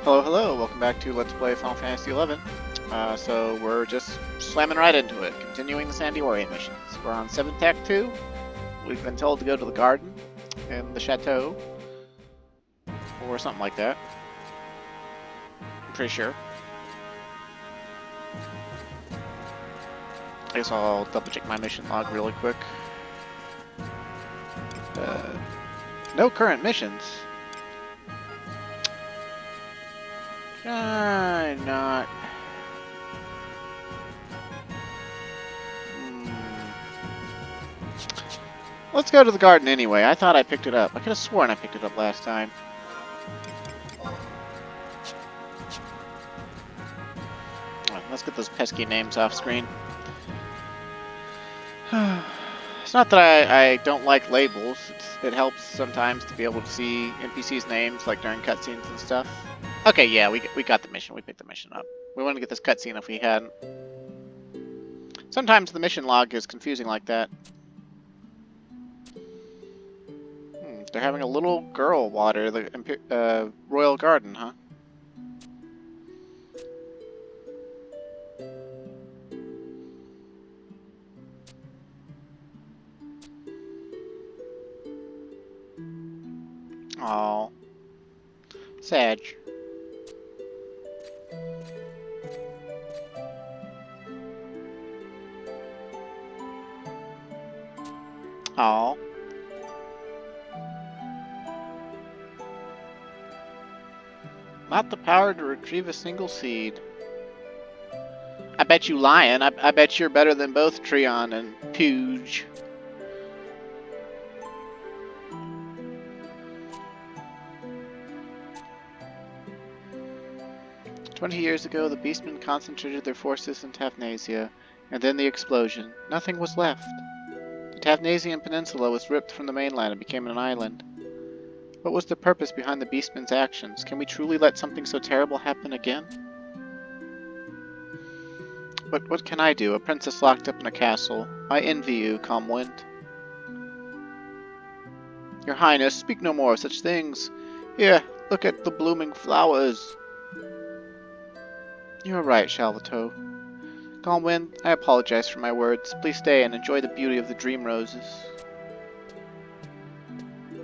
Hello, hello, welcome back to Let's Play Final Fantasy XI. So we're just slamming right into it, continuing the Sandy Warrior missions. We're on 7th Act 2. We've been told to go to the garden in the chateau, or something like that. I'm pretty sure. I guess I'll double check my mission log really quick. No current missions. Not... Let's go to the garden anyway. I thought I picked it up. I could have sworn I picked it up last time. Let's get those pesky names off screen. It's not that I don't like labels. It helps sometimes to be able to see NPCs' names, like during cutscenes and stuff. Okay, yeah, we got the mission. We picked the mission up. We wanted to get this cutscene if we hadn't. Sometimes the mission log is confusing like that. They're having a little girl water the royal garden, huh? Aww. Sad. Aww. Not the power to retrieve a single seed. I bet you lying. I bet you're better than both Treon and Pooge. "20 years ago, the beastmen concentrated their forces in Tafnasia, and then the explosion. Nothing was left. The Tafnasian Peninsula was ripped from the mainland and became an island. What was the purpose behind the beastmen's actions? Can we truly let something so terrible happen again? But what can I do? A princess locked up in a castle. I envy you, calm wind." "Your Highness, speak no more of such things. Here, look at the blooming flowers." "You are right, Shalvato. Calmwind, I apologize for my words. Please stay and enjoy the beauty of the dream roses."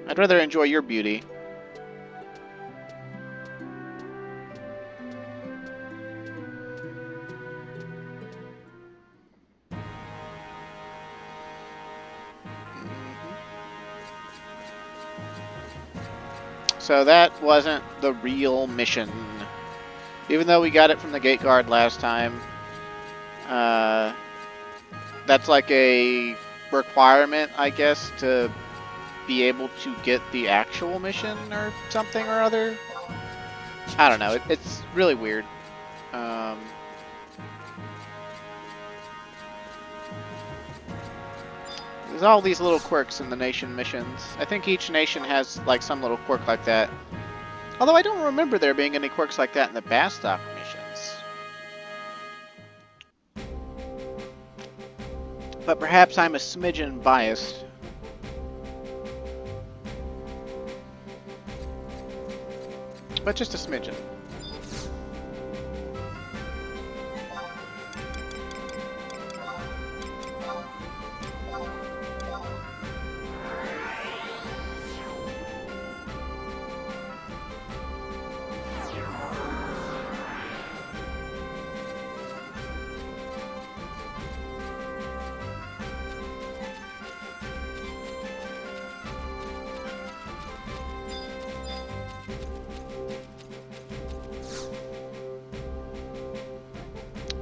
"I'd rather enjoy your beauty." So that wasn't the real mission. Even though we got it from the gate guard last time, that's like a requirement, I guess, to be able to get the actual mission or something or other. I don't know. It's really weird. There's all these little quirks in the nation missions. I think each nation has like some little quirk like that. Although I don't remember there being any quirks like that in the Bastok missions. But perhaps I'm a smidgen biased. But just a smidgen.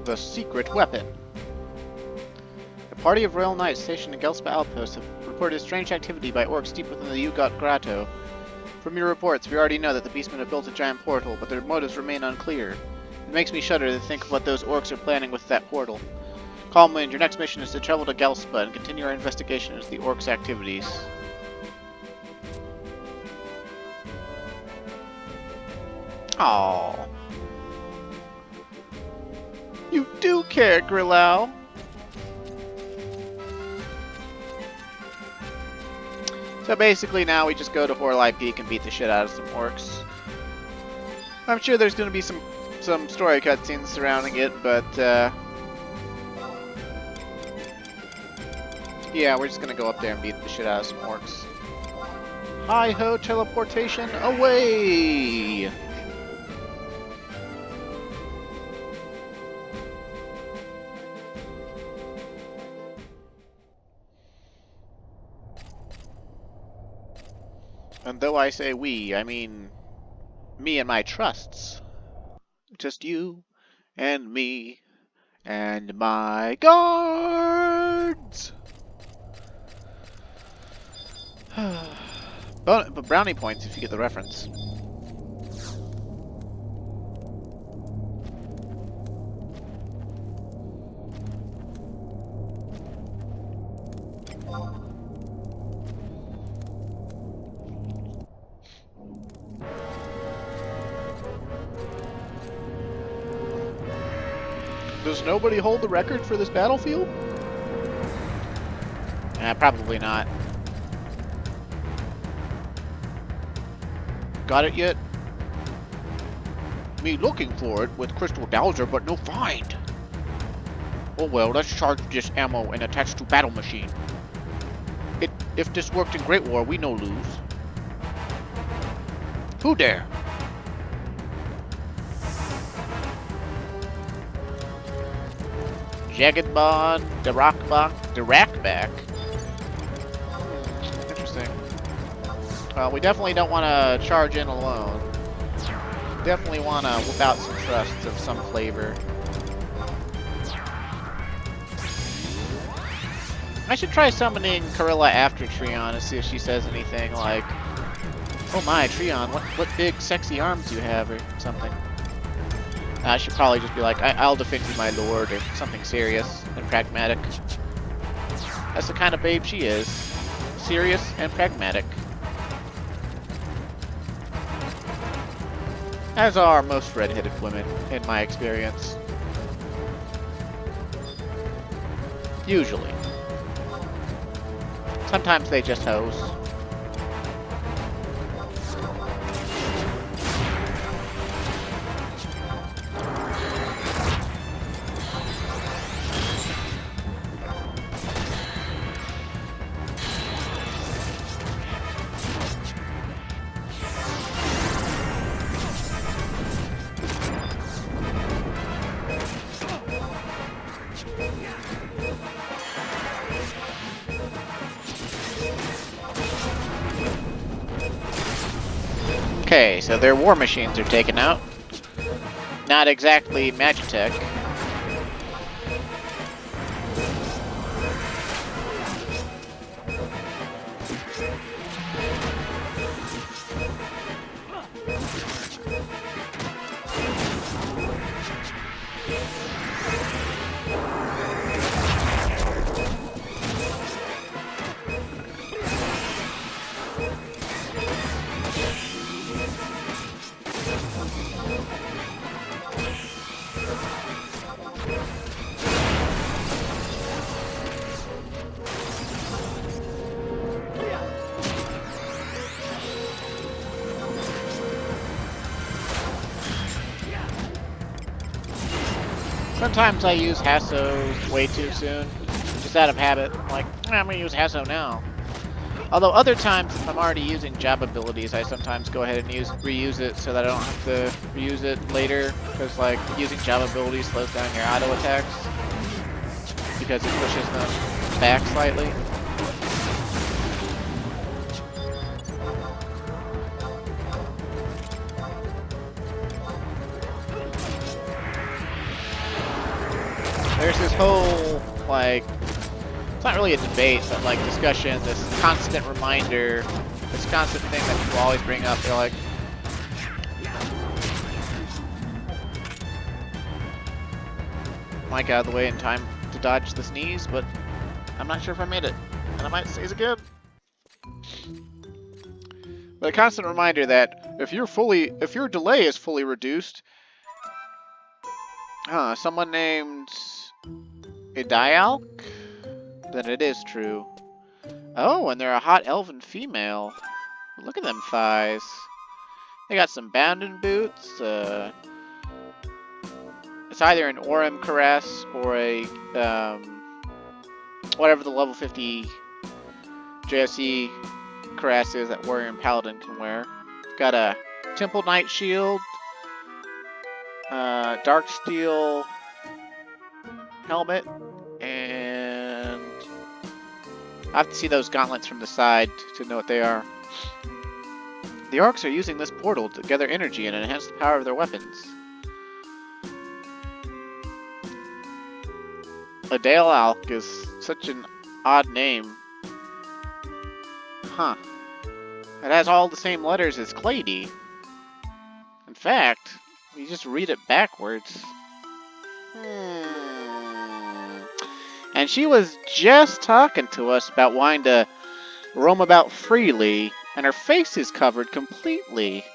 The secret weapon. A party of royal knights stationed in Gelspa Outpost have reported strange activity by orcs deep within the Ugot Grotto. From your reports, we already know that the beastmen have built a giant portal, but their motives remain unclear. It makes me shudder to think of what those orcs are planning with that portal. Calmwind, your next mission is to travel to Gelspa and continue our investigation into the orcs' activities. Aww. You do care, Grillau. So basically now we just go to Horlai Peak and beat the shit out of some orcs. I'm sure there's going to be some story cutscenes surrounding it, but yeah, we're just going to go up there and beat the shit out of some orcs. Hi-ho, teleportation away! And though I say we, I mean me and my trusts. Just you and me and my guards! But brownie points if you get the reference. Does nobody hold the record for this battlefield? Probably not. Got it yet? Me looking for it with Crystal Dowser, but no find. Oh well, let's charge this ammo and attach to battle machine. If this worked in Great War, we no lose. Who dare? Jaggedbon, Darakback. Interesting. Well, we definitely don't want to charge in alone. Definitely want to whip out some trusts of some flavor. I should try summoning Corilla after Treon to see if she says anything like, "Oh my, Treon, what big sexy arms you have," or something. I should probably just be like, I'll defend you, my lord," or something serious and pragmatic. That's the kind of babe she is. Serious and pragmatic. As are most red-headed women, in my experience. Usually. Sometimes they just hose. Okay, so their war machines are taken out. Not exactly Magitech. Sometimes I use Hasso way too soon, just out of habit. Like, I'm gonna use Hasso now. Although other times, if I'm already using job abilities, I sometimes go ahead and reuse it so that I don't have to reuse it later. Because like using job abilities slows down your auto attacks because it pushes them back slightly. There's this whole, like, it's not really a debate, but like discussion, this constant reminder, this constant thing that people always bring up. They're like, Mike out of the way in time to dodge the sneeze, but I'm not sure if I made it. And I might sneeze again. But a constant reminder that if your delay is fully reduced, someone named Eideialc, then it is true. Oh, and they're a hot elven female. Look at them thighs. They got some bounding boots. It's either an Orem Caress or a whatever the level 50 JSE Caress is that Warrior and Paladin can wear. Got a Temple Knight Shield, Dark Steel helmet, and I have to see those gauntlets from the side to know what they are. The orcs are using this portal to gather energy and enhance the power of their weapons. Eideialc is such an odd name. Huh. It has all the same letters as Clady. In fact, you just read it backwards. And she was just talking to us about wanting to roam about freely, and her face is covered completely.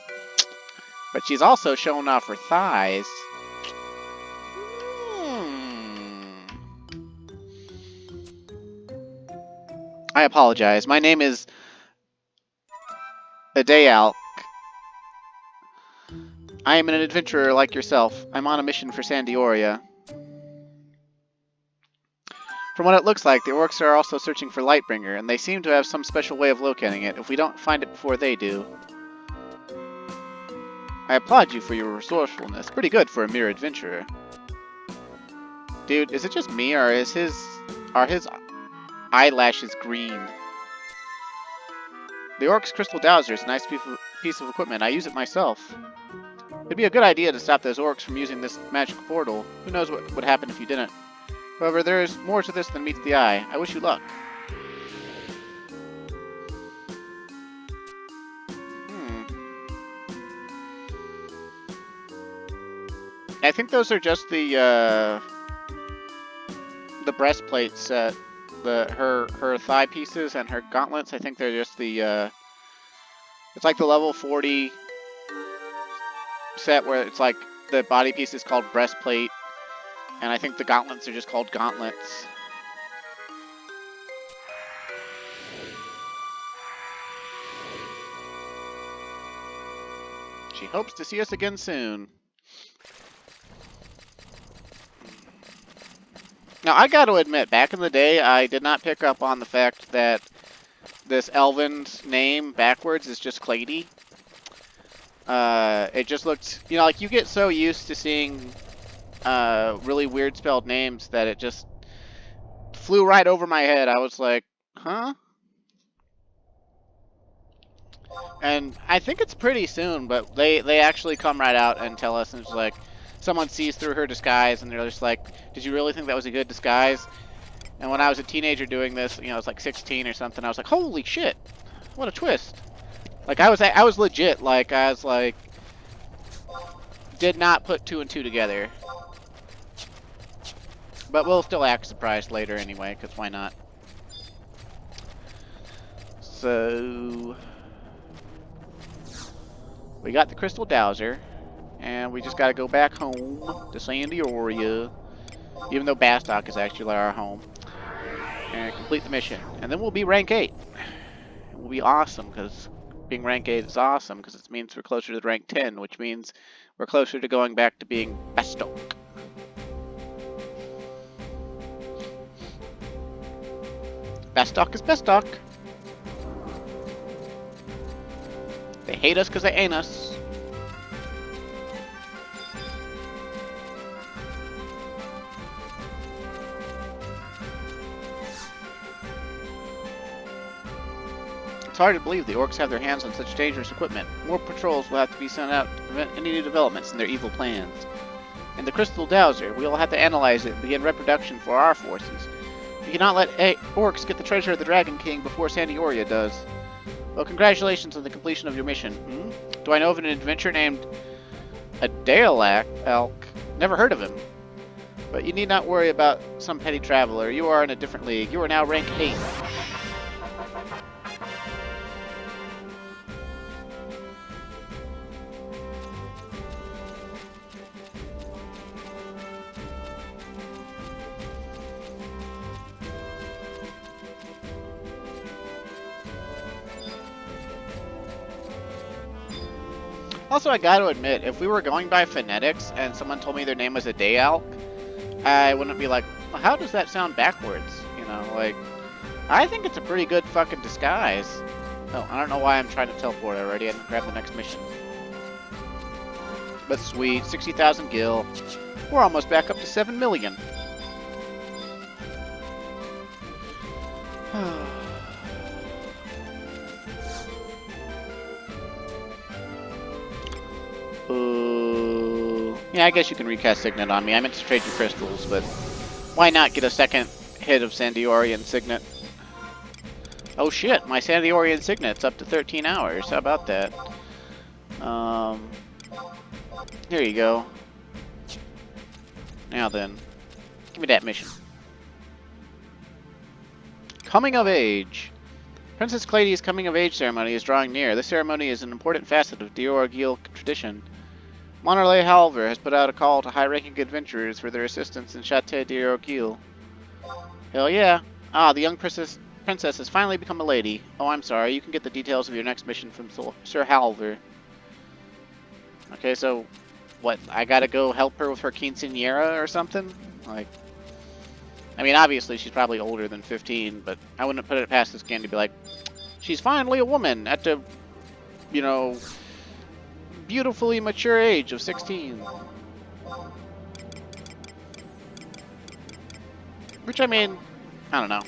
But she's also showing off her thighs. I apologize. My name is Eideialc. I am an adventurer like yourself. I'm on a mission for Sandioria. From what it looks like, the orcs are also searching for Lightbringer, and they seem to have some special way of locating it if we don't find it before they do. I applaud you for your resourcefulness. Pretty good for a mere adventurer. Dude, is it just me, or are his eyelashes green? The Orc's Crystal Dowser is a nice piece of equipment. I use it myself. It'd be a good idea to stop those orcs from using this magic portal. Who knows what would happen if you didn't. However, there is more to this than meets the eye. I wish you luck. I think those are just the breastplate set. Her thigh pieces and her gauntlets. I think they're just the it's like the level 40 set where it's like the body piece is called breastplate, and I think the gauntlets are just called gauntlets. She hopes to see us again soon. Now, I got to admit, back in the day, I did not pick up on the fact that this Elven's name backwards is just Clady. It just looked, you know, like you get so used to seeing really weird spelled names that it just flew right over my head. I was like, huh? And I think it's pretty soon, but they actually come right out and tell us, and it's like, someone sees through her disguise, and they're just like, did you really think that was a good disguise? And when I was a teenager doing this, you know, I was like 16 or something, I was like, holy shit, what a twist. Like, I was legit, like, I was like, did not put 2 and 2 together. But we'll still act surprised later anyway, because why not? So, we got the Crystal Dowser. And we just gotta go back home to Sandioria, even though Bastok is actually our home, and complete the mission. And then we'll be rank 8. We'll be awesome, because being rank 8 is awesome, because it means we're closer to rank 10, which means we're closer to going back to being Bastok. Bastok is Bastok. They hate us because they ain't us. It's hard to believe the orcs have their hands on such dangerous equipment. More patrols will have to be sent out to prevent any new developments in their evil plans. And the Crystal Dowser, we will have to analyze it and begin reproduction for our forces. We cannot let orcs get the treasure of the Dragon King before Sandioria does. Well, congratulations on the completion of your mission. Do I know of an adventurer named Eideialc? Never heard of him. But you need not worry about some petty traveler. You are in a different league. You are now rank 8. Also, I gotta admit, if we were going by phonetics and someone told me their name was Eideialc, I wouldn't be like, well, how does that sound backwards? You know, like, I think it's a pretty good fucking disguise. Oh, I don't know why I'm trying to teleport already and grab the next mission. But sweet, 60,000 gil. We're almost back up to 7 million. Yeah, I guess you can recast Signet on me. I meant to trade you crystals, but why not get a second hit of Sandiorian Signet? Oh shit, my Sandiorian Signet's up to 13 hours. How about that? Here you go. Now then, give me that mission. Coming of Age. Princess Clady's coming of age ceremony is drawing near. This ceremony is an important facet of Eideialc tradition. Monarlay Halver has put out a call to high-ranking adventurers for their assistance in Château d'Eideialc. Hell yeah. Ah, the young princess has finally become a lady. Oh, I'm sorry. You can get the details of your next mission from Sir Halver. Okay, so what? I gotta go help her with her quinceañera or something? Like, I mean, obviously she's probably older than 15, but I wouldn't put it past this game to be like, she's finally a woman at the, you know, beautifully mature age of 16. Which, I mean, I don't know.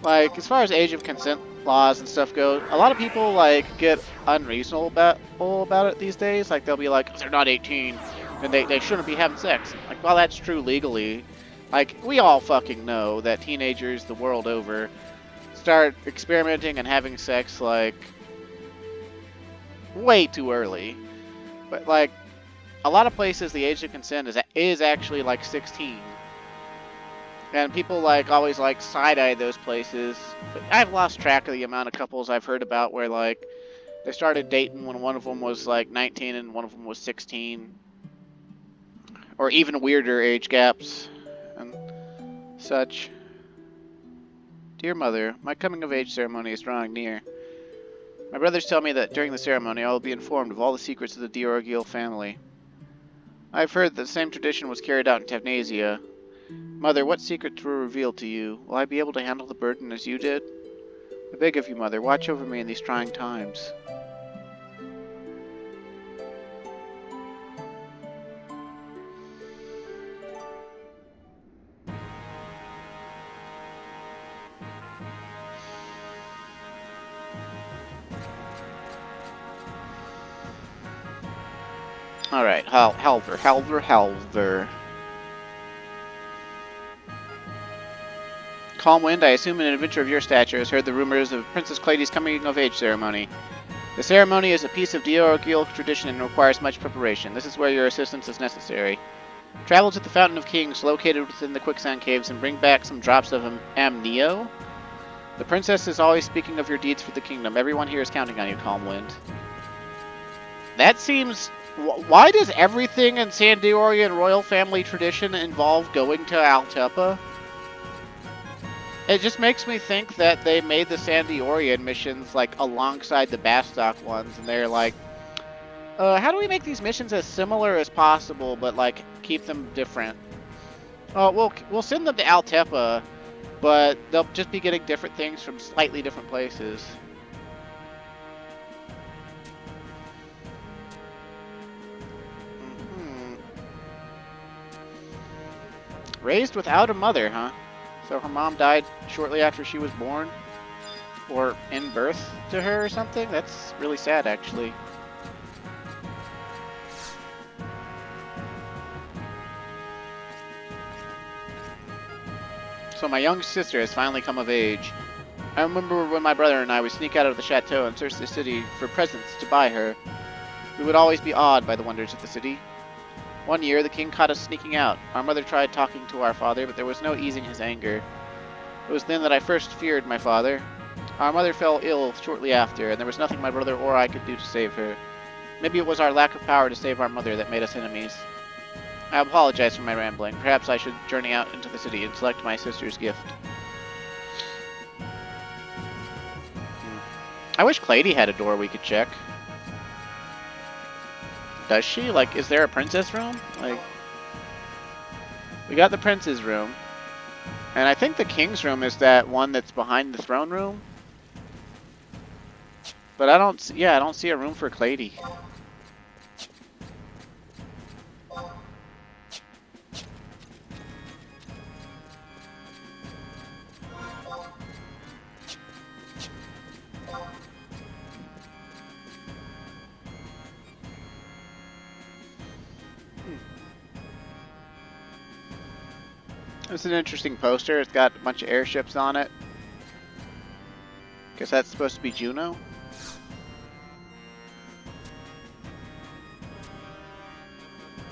Like, as far as age of consent laws and stuff go, a lot of people, like, get unreasonable about it these days. Like, they'll be like, if they're not 18, then they shouldn't be having sex. Like, while that's true legally, like, we all fucking know that teenagers the world over start experimenting and having sex, like, way too early. But, like, a lot of places the age of consent is actually, like, 16. And people, like, always, like, side-eye those places. But I've lost track of the amount of couples I've heard about where, like, they started dating when one of them was, like, 19 and one of them was 16. Or even weirder age gaps and such. Dear Mother, my coming-of-age ceremony is drawing near. My brothers tell me that during the ceremony I will be informed of all the secrets of the Eideialc family. I've heard that the same tradition was carried out in Tavnasia. Mother, what secrets were revealed to you? Will I be able to handle the burden as you did? I beg of you, Mother, watch over me in these trying times. Alright, Halver. Calm Wind, I assume an adventurer of your stature has heard the rumors of Princess Clady's coming-of-age ceremony. The ceremony is a piece of Eideialc tradition and requires much preparation. This is where your assistance is necessary. Travel to the Fountain of Kings located within the Quicksand Caves and bring back some drops of Amnio. The princess is always speaking of your deeds for the kingdom. Everyone here is counting on you, Calm Wind. That seems... Why does everything in Sandiorian royal family tradition involve going to Altepa? It just makes me think that they made the Sandiorian missions, like, alongside the Bastok ones, and they're like, how do we make these missions as similar as possible, but, like, keep them different? Oh, we'll send them to Altepa, but they'll just be getting different things from slightly different places. Raised without a mother, huh? So her mom died shortly after she was born? Or in birth to her or something? That's really sad, actually. So my young sister has finally come of age. I remember when my brother and I would sneak out of the chateau and search the city for presents to buy her. We would always be awed by the wonders of the city. One year, the king caught us sneaking out. Our mother tried talking to our father, but there was no easing his anger. It was then that I first feared my father. Our mother fell ill shortly after, and there was nothing my brother or I could do to save her. Maybe it was our lack of power to save our mother that made us enemies. I apologize for my rambling. Perhaps I should journey out into the city and select my sister's gift. I wish Clady had a door we could check. Does she? Like, is there a princess room? Like, we got the prince's room. And I think the king's room is that one that's behind the throne room. But I don't see a room for Clady. It's an interesting poster. It's got a bunch of airships on it. Guess that's supposed to be Juno.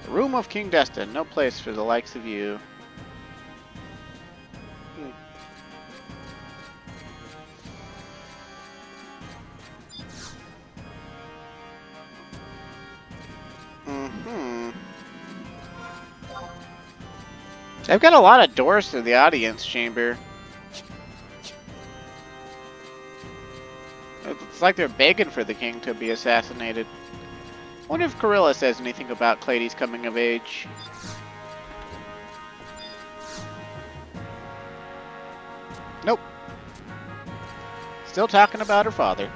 The Room of King Destin. No place for the likes of you. I've got a lot of doors to the audience chamber. It's like they're begging for the king to be assassinated. I wonder if Corilla says anything about Clady's coming of age. Nope. Still talking about her father.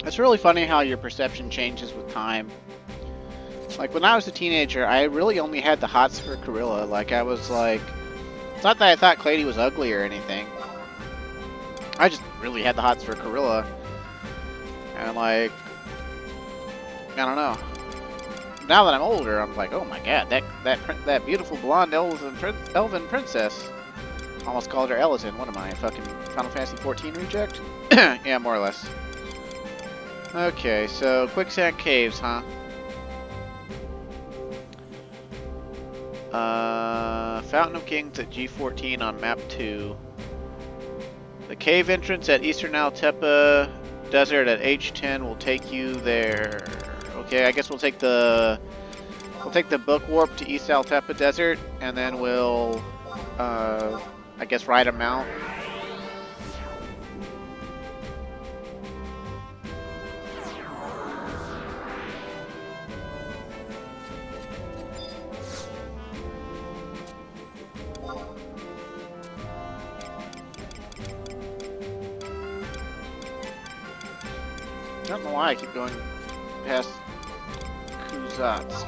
It's really funny how your perception changes with time. Like, when I was a teenager, I really only had the hots for Corilla. Like, I was like... It's not that I thought Clady was ugly or anything. I just really had the hots for Corilla. And, like... I don't know. Now that I'm older, I'm like, oh my god, that beautiful blonde elven princess. Almost called her Ellison. What am I, fucking Final Fantasy 14 reject? Yeah, more or less. Okay, so quicksand caves, huh? Fountain of Kings at G14 on map 2. The cave entrance at Eastern Altepa Desert at H10 will take you there. Okay, I guess we'll take the book warp to East Altepa Desert, and then we'll I guess ride a mount. I don't know why I keep going past Kuzats.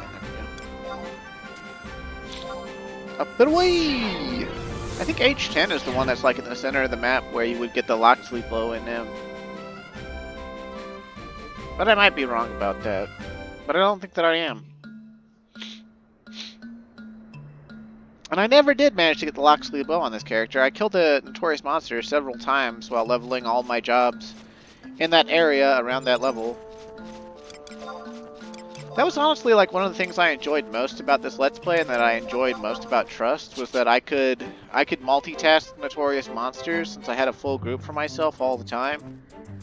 Up and away! I think H10 is the one that's like in the center of the map where you would get the Locksley blow in them. But I might be wrong about that. But I don't think that I am. And I never did manage to get the Locksley bow on this character. I killed the Notorious Monster several times while leveling all my jobs in that area around that level. That was honestly like one of the things I enjoyed most about this Let's Play, and that I enjoyed most about Trust, was that I could multitask Notorious Monsters since I had a full group for myself all the time.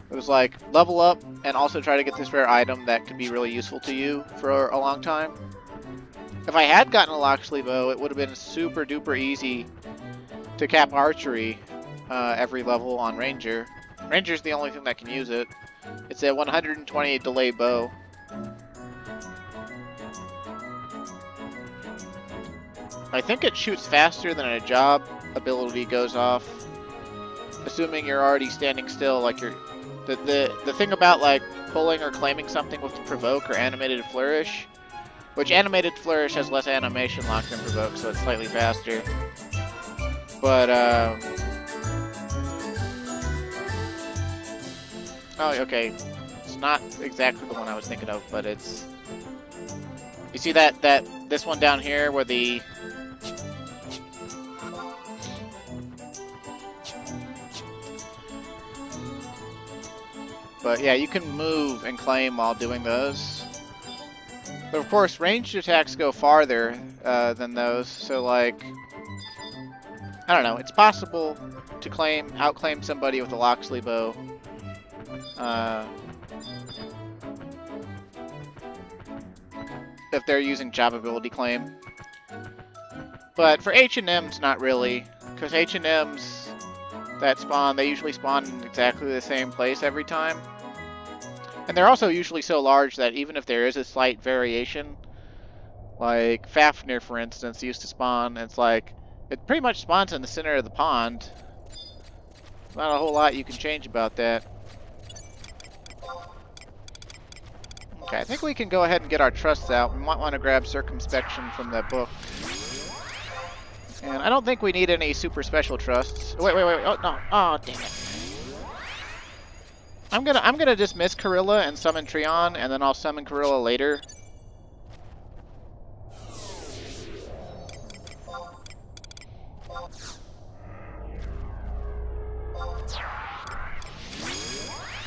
It was like, level up and also try to get this rare item that could be really useful to you for a long time. If I had gotten a Locksley bow, it would have been super duper easy to cap archery every level on Ranger. Ranger's the only thing that can use it. It's a 120 delay bow. I think it shoots faster than a job ability goes off, assuming you're already standing still. Like the thing about like pulling or claiming something with the provoke or animated flourish, which animated flourish has less animation lock than provoke, so it's slightly faster. But oh, okay. It's not exactly the one I was thinking of, but it's... You see this one down here where the... But yeah, you can move and claim while doing those. But of course, ranged attacks go farther than those, so like... I don't know, it's possible to outclaim somebody with a Locksley bow. if they're using job ability claim. But for H&Ms, not really, because H&Ms that spawn, they usually spawn in exactly the same place every time. And they're also usually so large that even if there is a slight variation, like Fafnir, for instance, used to spawn, it's like, it pretty much spawns in the center of the pond. Not a whole lot you can change about that. Okay, I think we can go ahead and get our trusts out. We might want to grab Circumspection from that book. And I don't think we need any super special trusts. Wait. Oh, no. Oh, dang it. I'm gonna dismiss Corilla and summon Treon, and then I'll summon Corilla later.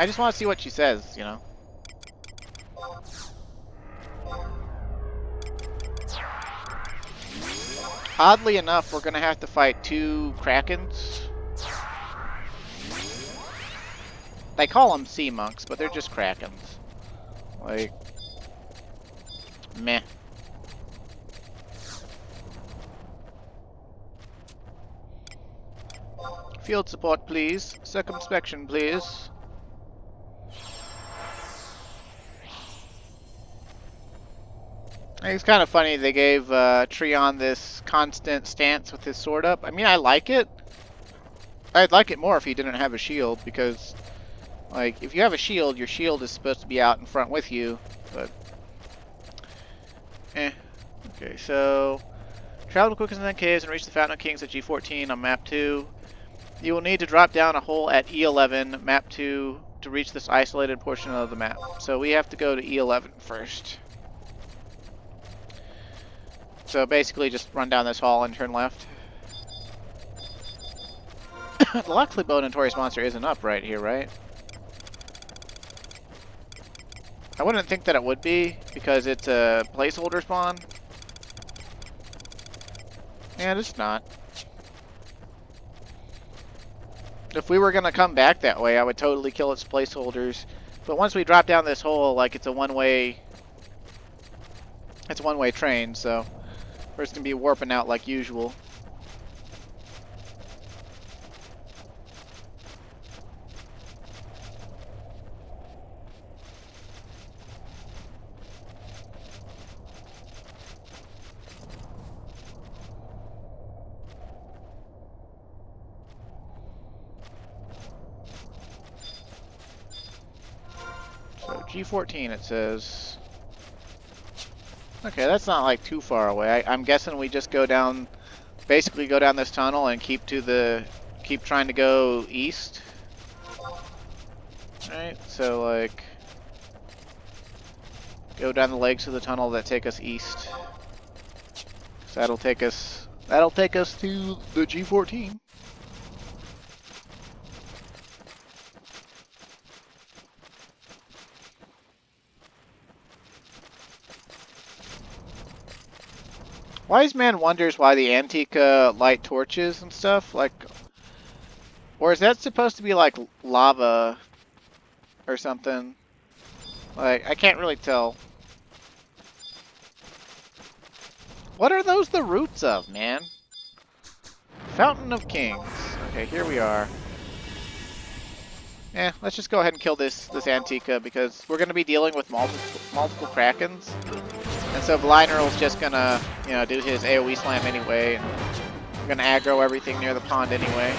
I just want to see what she says, you know. Oddly enough, we're gonna have to fight 2 Krakens. They call them sea monks, but they're just Krakens. Like, meh. Field support, please. Circumspection, please. It's kind of funny they gave Treon this constant stance with his sword up. I mean, I like it. I'd like it more if he didn't have a shield, because, like, if you have a shield, your shield is supposed to be out in front with you, but... Okay, so... Travel to quickest in the caves and reach the Fountain of Kings at G14 on map 2. You will need to drop down a hole at E11, map 2, to reach this isolated portion of the map. So we have to go to E11 first. So basically just run down this hall and turn left. The Loxley Bow Notorious Monster isn't up right here, right? I wouldn't think that it would be, because it's a placeholder spawn. And it's not. If we were going to come back that way, I would totally kill its placeholders. But once we drop down this hole, like, it's a one-way... It's a one-way train, so... We're just going to be warping out like usual. So G14 it says. Okay, that's not like too far away. I'm guessing we just go down, basically go down this tunnel and keep trying to go east. Alright, so like, go down the legs of the tunnel that take us east. So that'll take us to the G14. Wise Man wonders why the Antica light torches and stuff, like, or is that supposed to be like lava or something? Like, I can't really tell. What are those the roots of, man? Fountain of Kings. Okay, here we are. Let's just go ahead and kill this Antica, because we're going to be dealing with multiple Krakens. And so Blineral's just gonna, you know, do his AoE slam anyway, and we're gonna aggro everything near the pond anyway.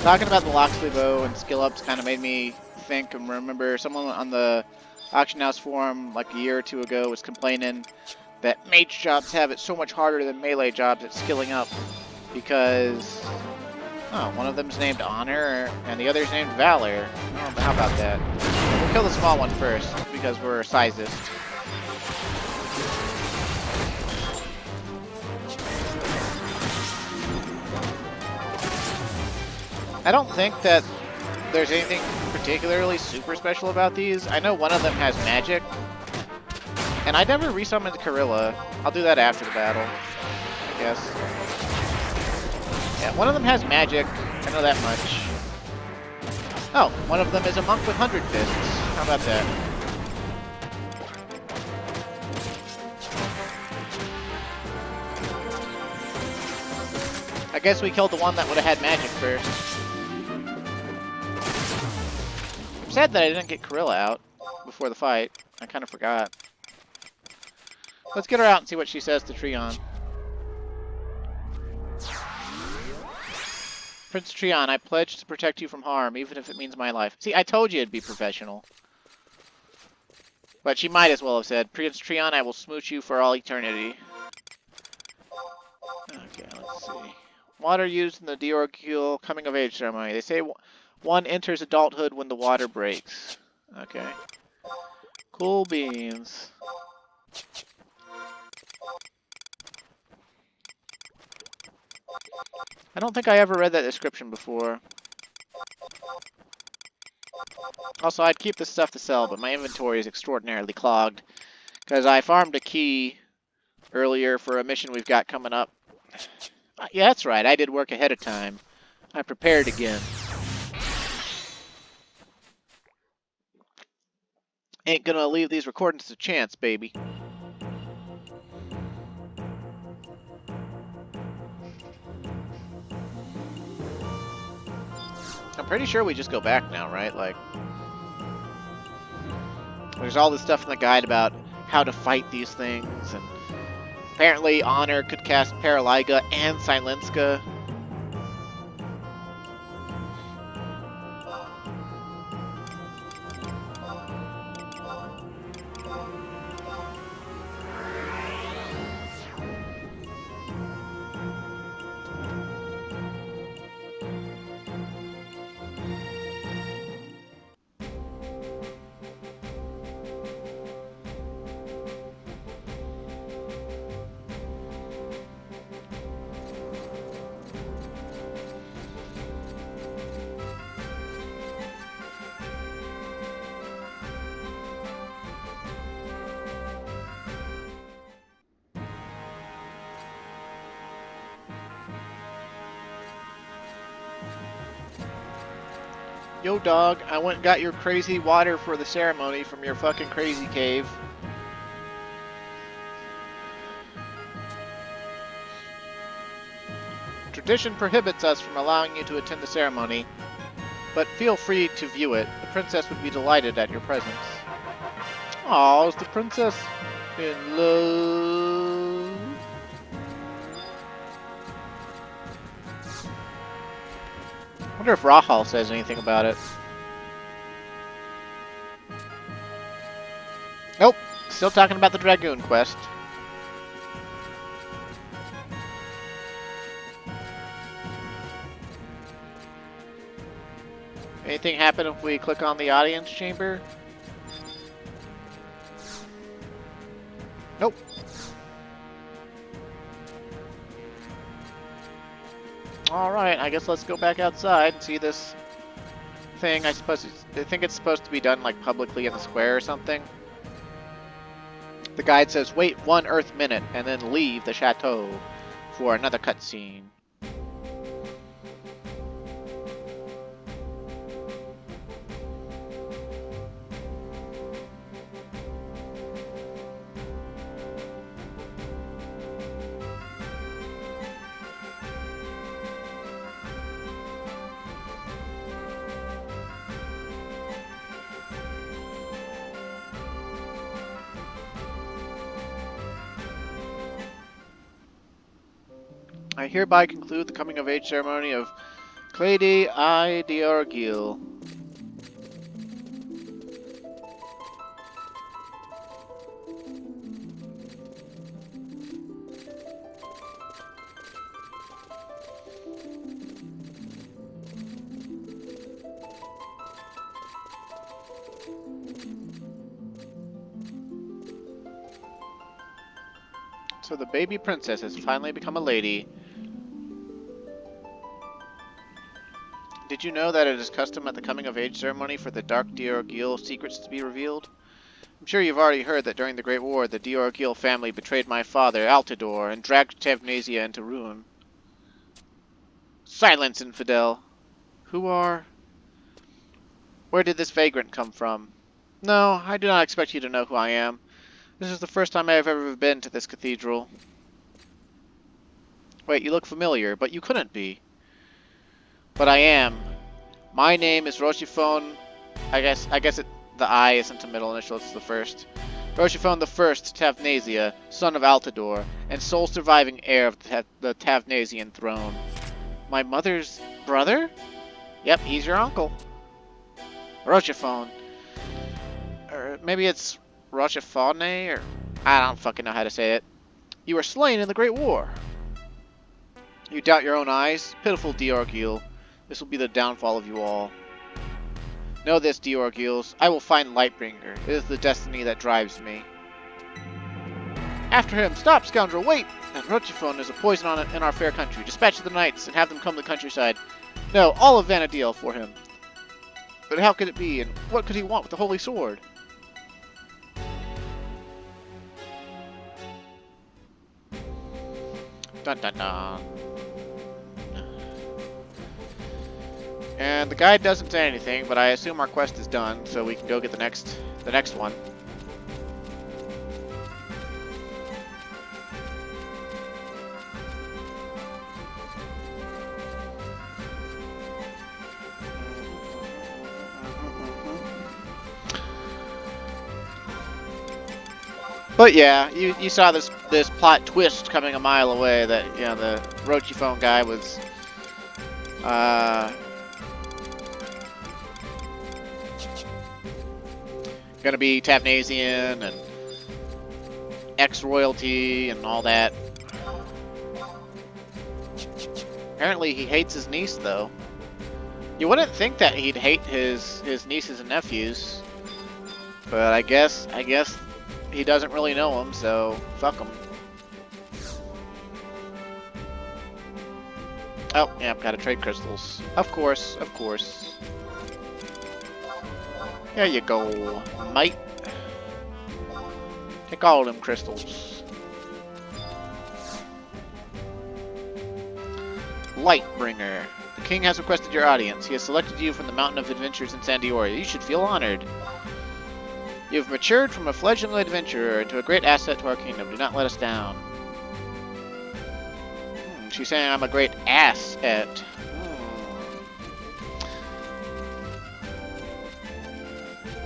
Talking about the Loxley Bow and skill ups kind of made me think and remember someone on the Auction House forum like a year or two ago was complaining that mage jobs have it so much harder than melee jobs at skilling up. Because, oh, one of them's named Honor and the other's named Valor. Oh, how about that? We'll kill the small one first because we're sizist. I don't think that there's anything particularly super special about these. I know one of them has magic. And I never resummoned Gorilla. I'll do that after the battle, I guess. Yeah, one of them has magic. I know that much. Oh, one of them is a monk with 100 fists. How about that? I guess we killed the one that would have had magic first. I'm sad that I didn't get Gorilla out before the fight. I kind of forgot. Let's get her out and see what she says to Treon. Prince Treon, I pledge to protect you from harm, even if it means my life. See, I told you it'd be professional. But she might as well have said, Prince Treon, I will smooch you for all eternity. Okay, let's see. Water used in the Eideialc coming of age ceremony. They say one enters adulthood when the water breaks. Okay. Cool beans. I don't think I ever read that description before. Also, I'd keep this stuff to sell, but my inventory is extraordinarily clogged. Because I farmed a key earlier for a mission we've got coming up. Yeah, that's right. I did work ahead of time. I prepared again. Ain't gonna leave these recordings to chance, baby. I'm pretty sure we just go back now, right? Like, there's all this stuff in the guide about how to fight these things, and apparently Honor could cast Paralyga and Silenska. Yo, dog, I went and got your crazy water for the ceremony from your fucking crazy cave. Tradition prohibits us from allowing you to attend the ceremony, but feel free to view it. The princess would be delighted at your presence. Aw, is the princess in love? I wonder if Rahal says anything about it. Nope, still talking about the Dragoon quest. Anything happen if we click on the audience chamber? Nope. Alright, I guess let's go back outside and see this thing. I think it's supposed to be done like publicly in the square or something. The guide says, wait 1 Earth minute and then leave the chateau for another cutscene. I hereby conclude the coming of age ceremony of Eideialc. So the baby princess has finally become a lady. Did you know that it is custom at the coming-of-age ceremony for the Dark Eideialc secrets to be revealed? I'm sure you've already heard that during the Great War, the Eideialc family betrayed my father, Altidore, and dragged Tavnesia into ruin. Silence, infidel! Who are... Where did this vagrant come from? No, I do not expect you to know who I am. This is the first time I have ever been to this cathedral. Wait, you look familiar, but you couldn't be. But I am. My name is Rochiphone. I guess the I isn't a middle initial, it's the first. Rochiphone the First Tavnesia, son of Altidore, and sole surviving heir of the Tavnesian throne. My mother's brother? Yep, he's your uncle. Rochiphone. Or maybe it's Rochiphone, or I don't fucking know how to say it. You were slain in the Great War. You doubt your own eyes? Pitiful Eideialc. This will be the downfall of you all. Know this, Eideialc. I will find Lightbringer. It is the destiny that drives me. After him! Stop, scoundrel! Wait! That Rochiphone is a poison in our fair country. Dispatch the knights and have them come to the countryside. No, all of Vana'diel for him. But how could it be, and what could he want with the holy sword? Dun dun dun. And the guide doesn't say anything, but I assume our quest is done, so we can go get the next one. But yeah, you saw this plot twist coming a mile away that, you know, the Rochiphone guy was gonna be Tavnesian and ex-royalty and all that. Apparently he hates his niece, though. You wouldn't think that he'd hate his nieces and nephews, but I guess he doesn't really know them, so fuck him. Oh, yeah, I've got to trade crystals. Of course, of course. There you go, mate. Take all of them crystals. Lightbringer. The king has requested your audience. He has selected you from the Mountain of Adventures in Sandioria. You should feel honored. You have matured from a fledgling adventurer into a great asset to our kingdom. Do not let us down. She's saying I'm a great asset.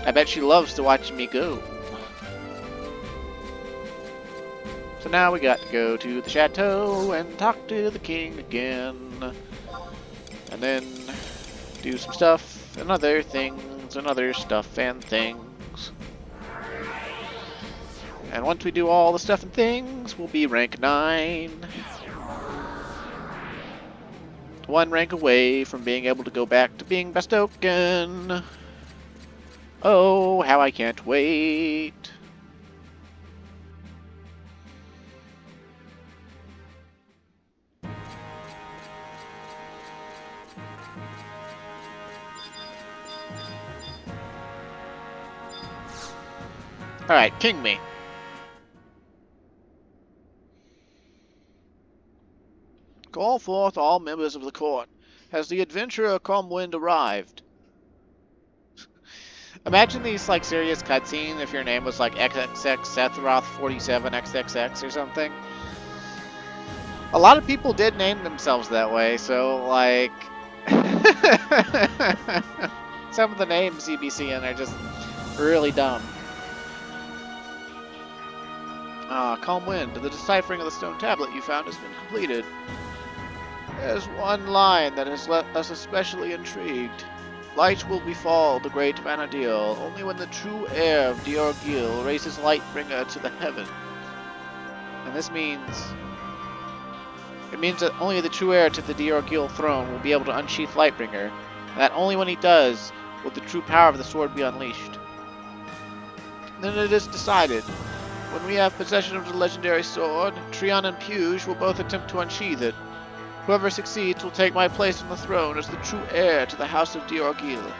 I bet she loves to watch me go. So now we got to go to the chateau and talk to the king again. And then do some stuff and other things and other stuff and things. And once we do all the stuff and things, we'll be rank 9. 1 rank away from being able to go back to being Bestoken. Oh, how I can't wait. Alright, king me. Call forth all members of the court. Has the adventurer Comwind arrived? Imagine these, like, serious cutscene if your name was, like, XXX Sethroth 47 XXX or something. A lot of people did name themselves that way, so, like... some of the names you'd be seeing are just really dumb. Calm Wind. The deciphering of the stone tablet you found has been completed. There's one line that has left us especially intrigued. Light will befall the great Vana'diel only when the true heir of Eideialc raises Lightbringer to the heaven. And this means... it means that only the true heir to the Eideialc throne will be able to unsheath Lightbringer, and that only when he does will the true power of the sword be unleashed. Then it is decided. When we have possession of the legendary sword, Trion and Puge will both attempt to unsheath it. Whoever succeeds will take my place on the throne as the true heir to the House of Eideialc.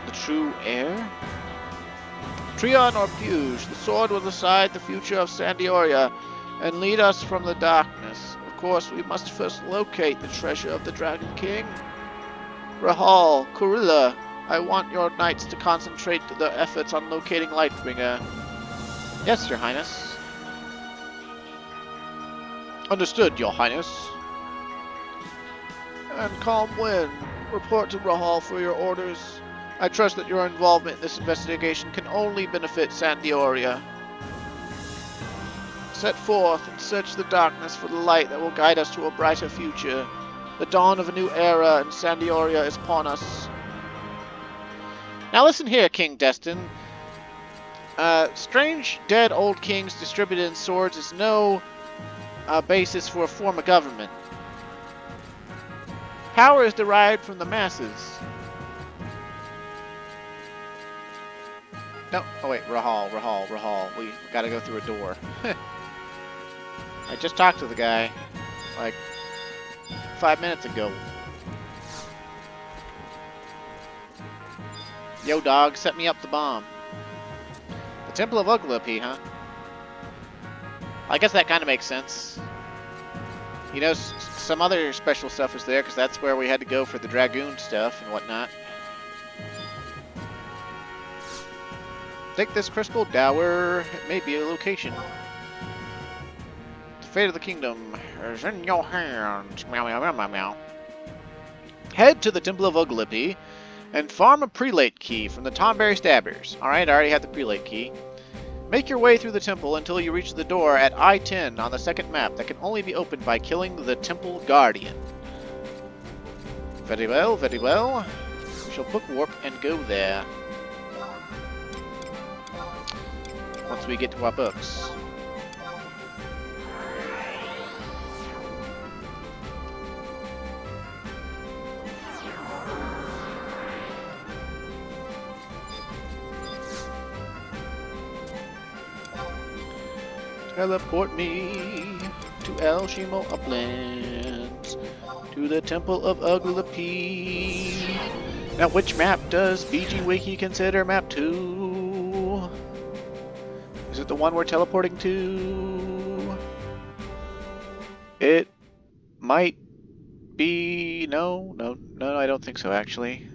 The true heir? Trion or Puge, the sword will decide the future of Sandioria and lead us from the darkness. Of course, we must first locate the treasure of the Dragon King. Rahal, Kurilla, I want your knights to concentrate their efforts on locating Lightbringer. Yes, Your Highness. Understood, Your Highness. And Calm Wind, report to Rahal for your orders. I trust that your involvement in this investigation can only benefit Sandioria. Set forth and search the darkness for the light that will guide us to a brighter future. The dawn of a new era in Sandioria is upon us. Now listen here, King Destin. Strange dead old kings distributed in swords is no basis for a form of government. Power is derived from the masses. No, oh wait, Rahal. We gotta go through a door. I just talked to the guy, like, 5 minutes ago. Yo, dog, set me up the bomb. The Temple of Eideialc, huh? I guess that kind of makes sense. You know, some other special stuff is there, because that's where we had to go for the Dragoon stuff and whatnot. Take this crystal dower. It may be a location. The fate of the kingdom is in your hands. Meow, meow, meow, meow, meow. Head to the Temple of Eideialc and farm a prelate key from the Tonberry Stabbers. Alright, I already have the prelate key. Make your way through the temple until you reach the door at I-10 on the second map that can only be opened by killing the Temple Guardian. Very well, very well. We shall book warp and go there. Once we get to our books. Teleport me to El Shimo Uplands, to the Temple of Eideialc. Now, which map does BG Wiki consider map 2? Is it the one we're teleporting to? It might be... No, I don't think so, actually.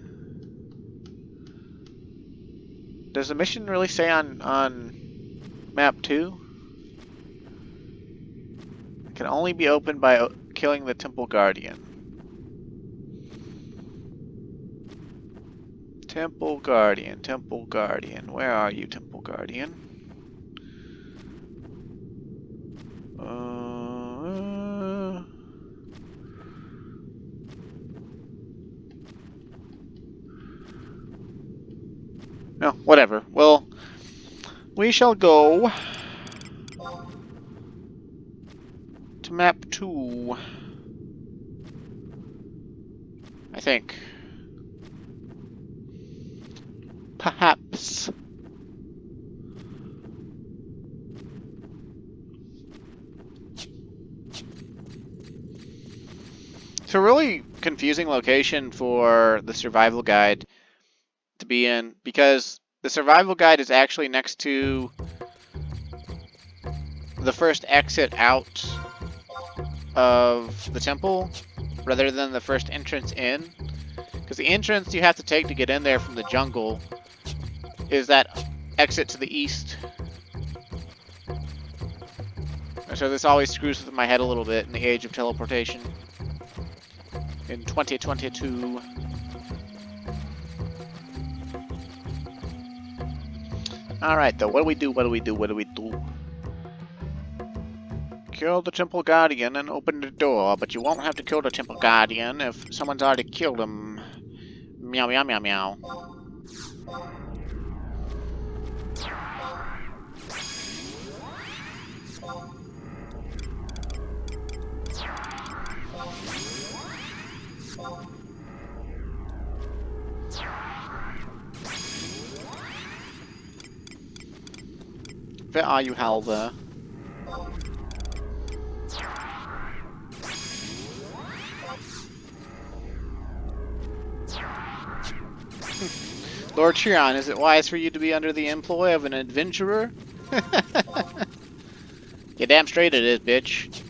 Does the mission really say on map 2? It can only be opened by killing the Temple Guardian. Temple Guardian. Where are you, Temple Guardian? No, whatever. Well, we shall go to map 2. I think. Perhaps. It's a really confusing location for the survival guide to be in, because the survival guide is actually next to the first exit out of the temple rather than the first entrance in, because the entrance you have to take to get in there from the jungle is that exit to the east. And so this always screws with my head a little bit in the age of teleportation in 2022. Alright though, what do we do? Kill the Temple Guardian and open the door, but you won't have to kill the Temple Guardian if someone's already killed him. Meow, meow, meow, meow. Where are you, Halva? Lord Chiron, is it wise for you to be under the employ of an adventurer? You damn straight it is, bitch.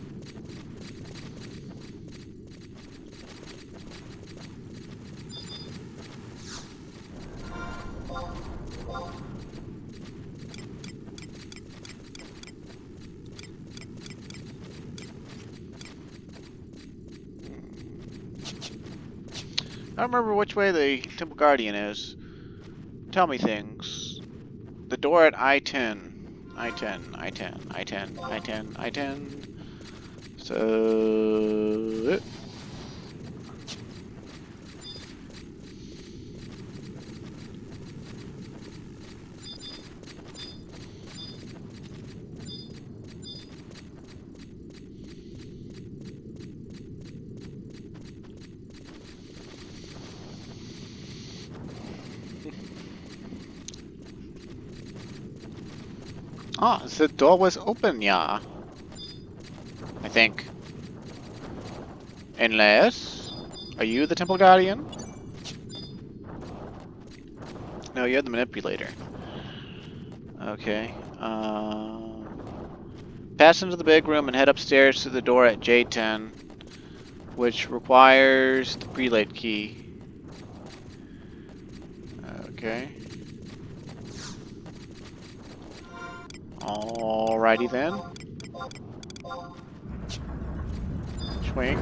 I don't remember which way the Temple Guardian is. Tell me things. The door at I-10. I-10, I-10, I-10, I-10, I-10. So... Ah, the door was open, yeah. I think. Unless... Are you the Temple Guardian? No, you're the manipulator. Okay. Pass into the big room and head upstairs to the door at J10, which requires the prelate key. Okay. Alrighty then. Swing.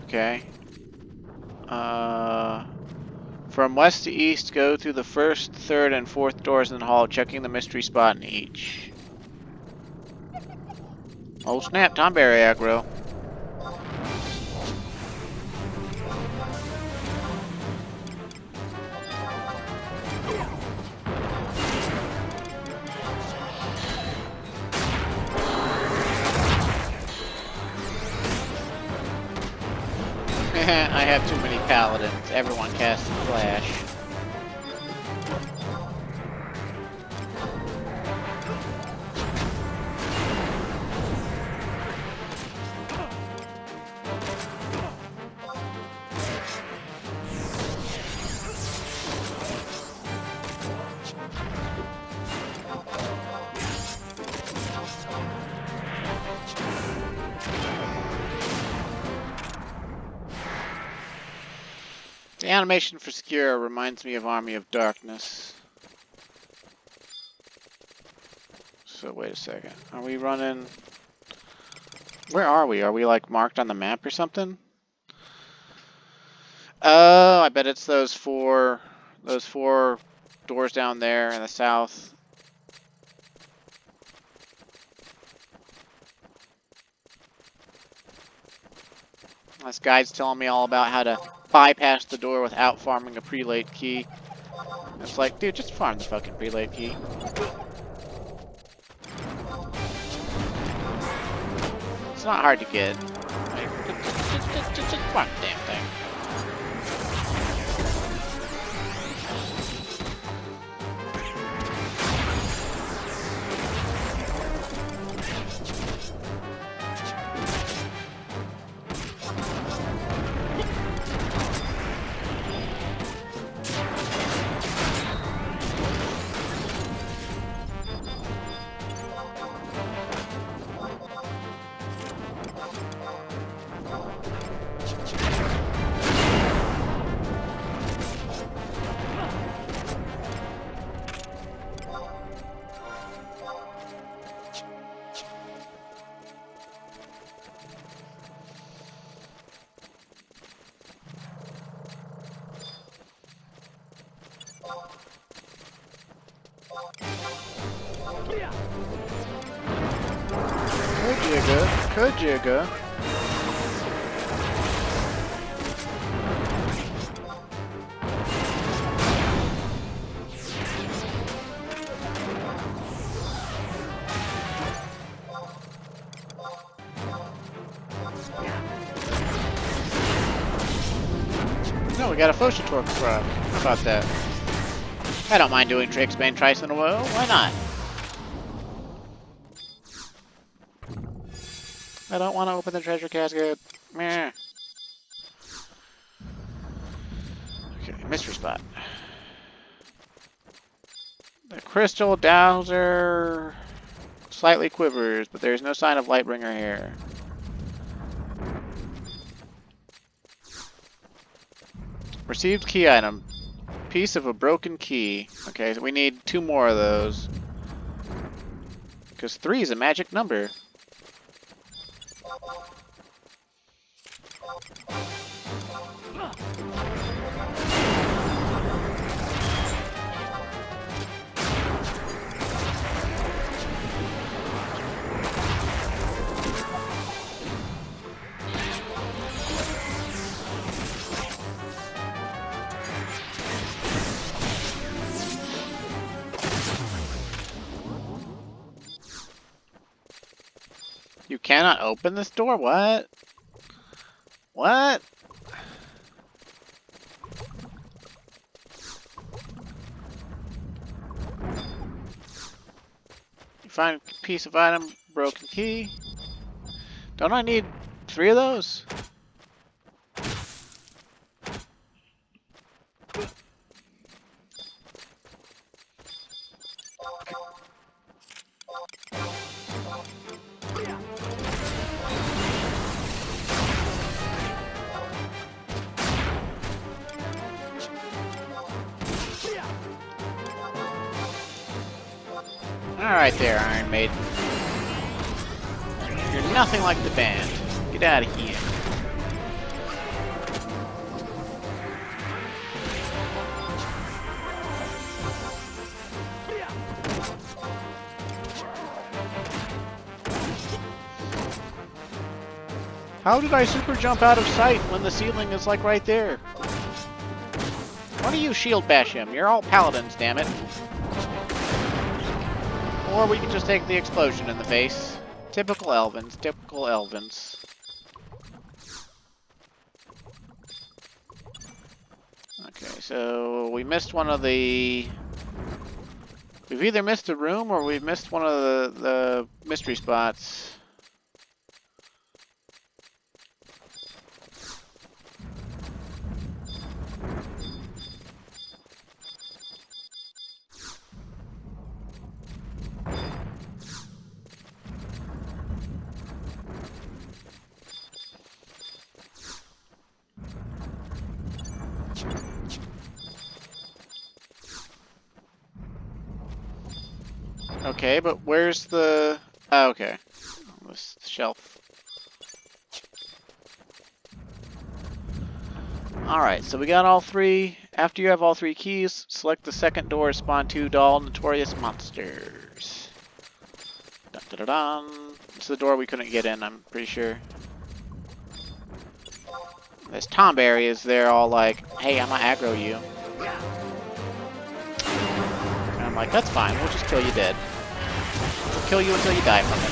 Okay. From west to east, go through the first, third, and fourth doors in the hall, checking the mystery spot in each. Oh snap, Tomberry aggro. I have too many paladins. Everyone casting flash. The animation for Skira reminds me of Army of Darkness. So wait a second. Are we running... Where are we? Are we like marked on the map or something? Oh, I bet it's those four doors down there in the south. This guide's telling me all about how to bypass the door without farming a prelate key. It's like, dude, just farm the fucking prelate key. It's not hard to get. Like, just farm the damn thing. Good jigger. No, we got a Fosha Torque frog. How about that? I don't mind doing tricks, Bane twice in a row. Why not? I don't want to open the treasure casket. Meh. Okay, mystery spot. The crystal dowser slightly quivers, but there is no sign of Lightbringer here. Received key item. Piece of a broken key. Okay, so we need 2 more of those. Because 3 is a magic number. You cannot open this door? What? What? You find a piece of item, broken key. Don't I need 3 of those? Alright there, Iron Maiden. You're nothing like the band. Get out of here. How did I super jump out of sight when the ceiling is like right there? Why do you shield bash him? You're all paladins, damn it. Or we can just take the explosion in the face. Typical Elvins, typical Elvins. Okay, so we missed one of the... We've either missed a room or we've missed one of the mystery spots. Okay, but where's the... Oh, okay. On this shelf. Alright, so we got all 3. After you have all 3 keys, select the second door to spawn 2 doll notorious monsters. Dun dun dun dun. It's the door we couldn't get in, I'm pretty sure. This Tomberry is there all like, hey, I'm gonna aggro you. And I'm like, that's fine, we'll just kill you dead. We'll kill you until you die from it.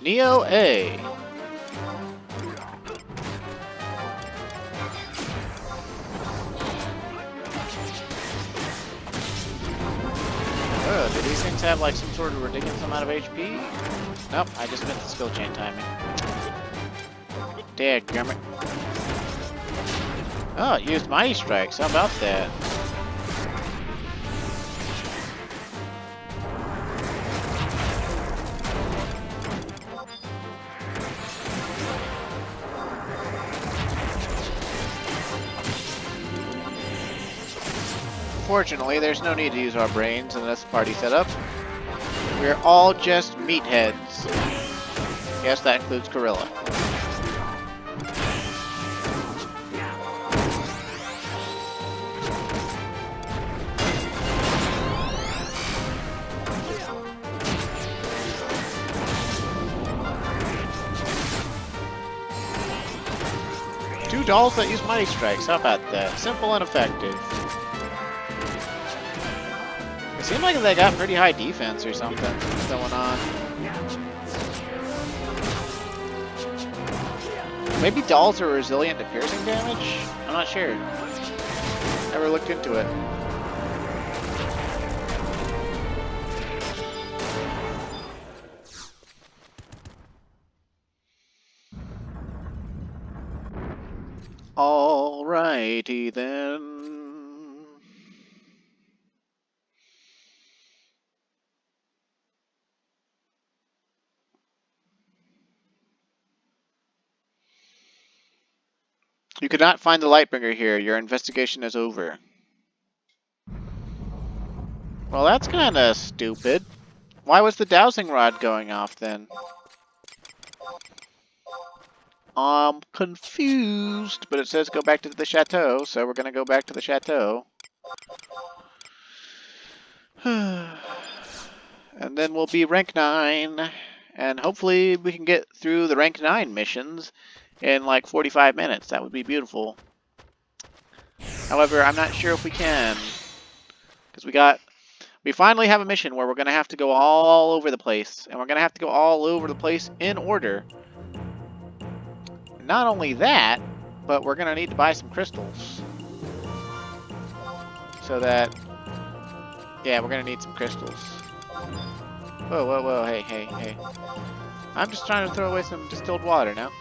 Neo A. Oh, do these things have like some sort of ridiculous amount of HP? Nope, I just missed the skill chain timing. Dadgummit. Oh, it used Mighty Strikes. How about that? Fortunately, there's no need to use our brains in this party setup. We're all just meatheads. Yes, that includes Gorilla. Two dolls that use Mighty Strikes. How about that? Simple and effective. Seems like they got pretty high defense or something going on. Maybe dolls are resilient to piercing damage? I'm not sure. Never looked into it. Alrighty then. You could not find the Lightbringer here. Your investigation is over. Well, that's kind of stupid. Why was the dowsing rod going off then? I'm confused, but it says go back to the chateau, so we're gonna go back to the chateau. And then we'll be rank 9, and hopefully we can get through the rank 9 missions in like 45 minutes. That would be beautiful. However, I'm not sure if we can, because we finally have a mission where we're gonna have to go all over the place, and we're gonna have to go all over the place in order. Not only that, but we're gonna need to buy some crystals. So that, yeah, we're gonna need some crystals. Whoa, whoa, whoa, hey, hey, hey. I'm just trying to throw away some distilled water now.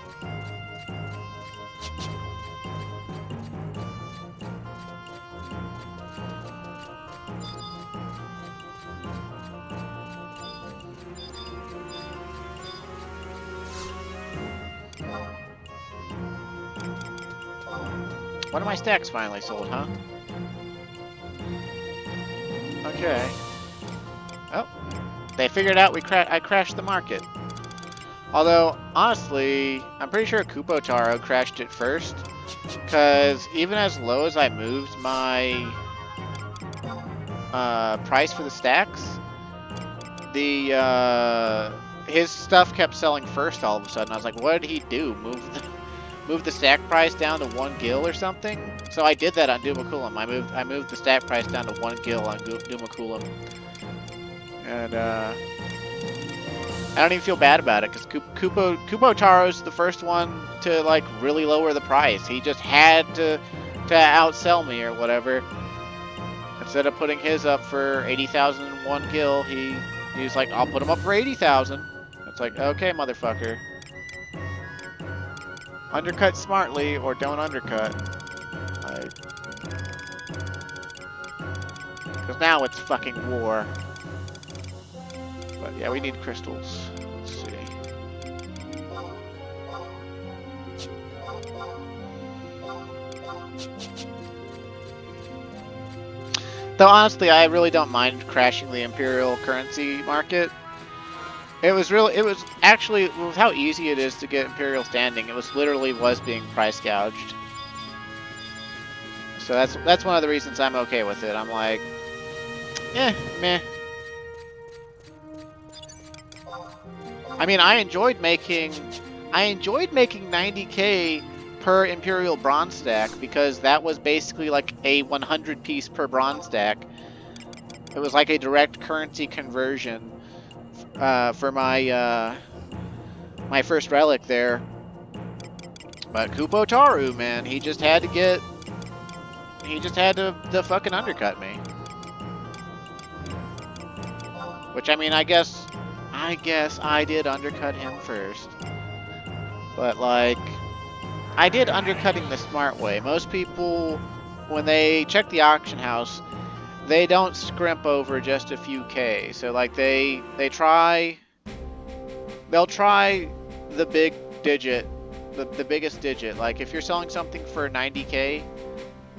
One of my stacks finally sold, huh? Okay. Oh, they figured out I crashed the market. Although, honestly, I'm pretty sure Kupo Taro crashed it first, because even as low as I moved my price for the stacks, his stuff kept selling first all of a sudden. I was like, what did he do? Move the stack price down to 1 gil or something? So I did that on Dumaculum. I moved the stack price down to 1 gil on Dumaculum. And I don't even feel bad about it, because Kupo Taro's the first one to like really lower the price. He just had to outsell me or whatever. Instead of putting his up for 80,000 in 1 gil, he's like, I'll put him up for 80,000. It's like, okay, motherfucker. Undercut smartly or don't undercut. Because now it's fucking war. But yeah, we need crystals. Let's see. Though honestly, I really don't mind crashing the Imperial currency market. It was actually, with how easy it is to get Imperial standing, it was literally being price gouged. So that's one of the reasons I'm okay with it. I'm like, meh. I mean, I enjoyed making 90k per Imperial bronze stack, because that was basically like a 100 piece per bronze stack. It was like a direct currency conversion for my my first relic there. But Kupo Taru, man, he just had to fucking undercut me. Which, I mean, I guess I did undercut him first. But, like, I did undercutting the smart way. Most people, when they check the auction house, they don't scrimp over just a few K. So, like, they'll try the big digit, the biggest digit. Like, if you're selling something for 90k,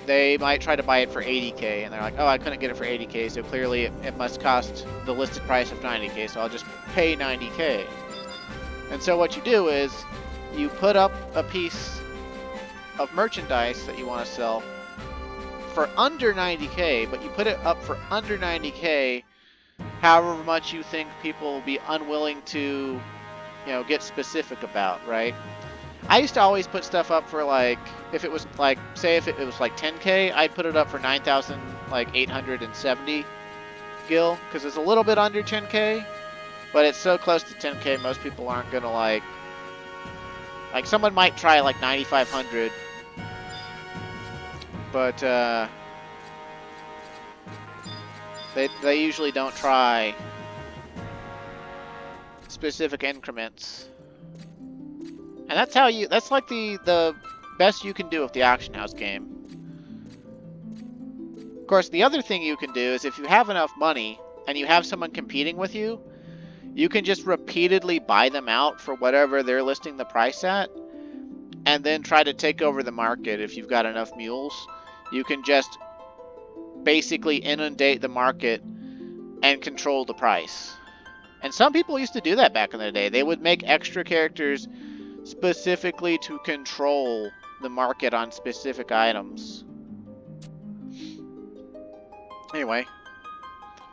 they might try to buy it for 80k, and they're like, oh, I couldn't get it for 80k, so clearly it must cost the listed price of 90k, so I'll just pay 90k. And so what you do is, you put up a piece of merchandise that you want to sell for under 90k, but you put it up for under 90k, however much you think people will be unwilling to, get specific about, right? I used to always put stuff up for, like, if it was like, say if it was like 10k, I'd put it up for 9,870. gil, because it's a little bit under 10k, but it's so close to 10k, most people aren't gonna like someone might try like 9,500, but they usually don't try specific increments. And that's like the best you can do with the auction house game. Of course, the other thing you can do is if you have enough money and you have someone competing with you, you can just repeatedly buy them out for whatever they're listing the price at, and then try to take over the market if you've got enough mules. You can just basically inundate the market and control the price. And some people used to do that back in the day. They would make extra characters specifically to control the market on specific items. Anyway,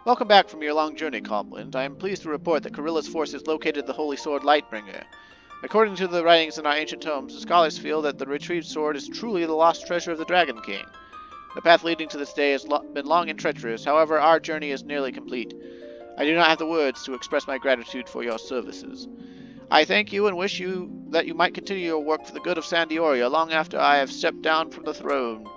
welcome back from your long journey, Comland. I am pleased to report that Karilla's forces located the Holy Sword Lightbringer. According to the writings in our ancient tomes, the scholars feel that the retrieved sword is truly the lost treasure of the Dragon King. The path leading to this day has been long and treacherous, however, our journey is nearly complete. I do not have the words to express my gratitude for your services. I thank you and wish you that you might continue your work for the good of San d'Oria long after I have stepped down from the throne.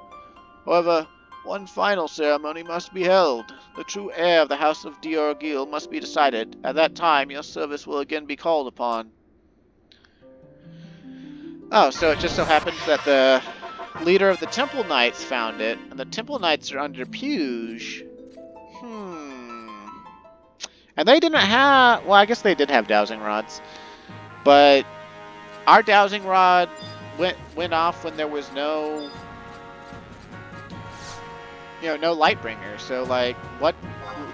However, one final ceremony must be held. The true heir of the House of Eideialc must be decided. At that time, your service will again be called upon. Oh, so it just so happens that the leader of the Temple Knights found it, and the Temple Knights are under Puge. And they didn't have... Well, I guess they did have dowsing rods. But our dowsing rod went off when there was no... no Lightbringer. So, like, what...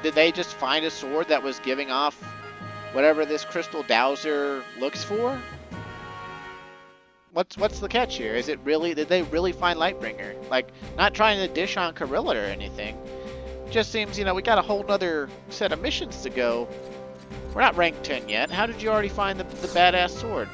Did they just find a sword that was giving off whatever this crystal dowser looks for? What's the catch here? Is it really... Did they really find Lightbringer? Like, not trying to dish on Karilla or anything. Just seems, we got a whole nother set of missions to go. We're not rank 10 yet. How did you already find the badass sword?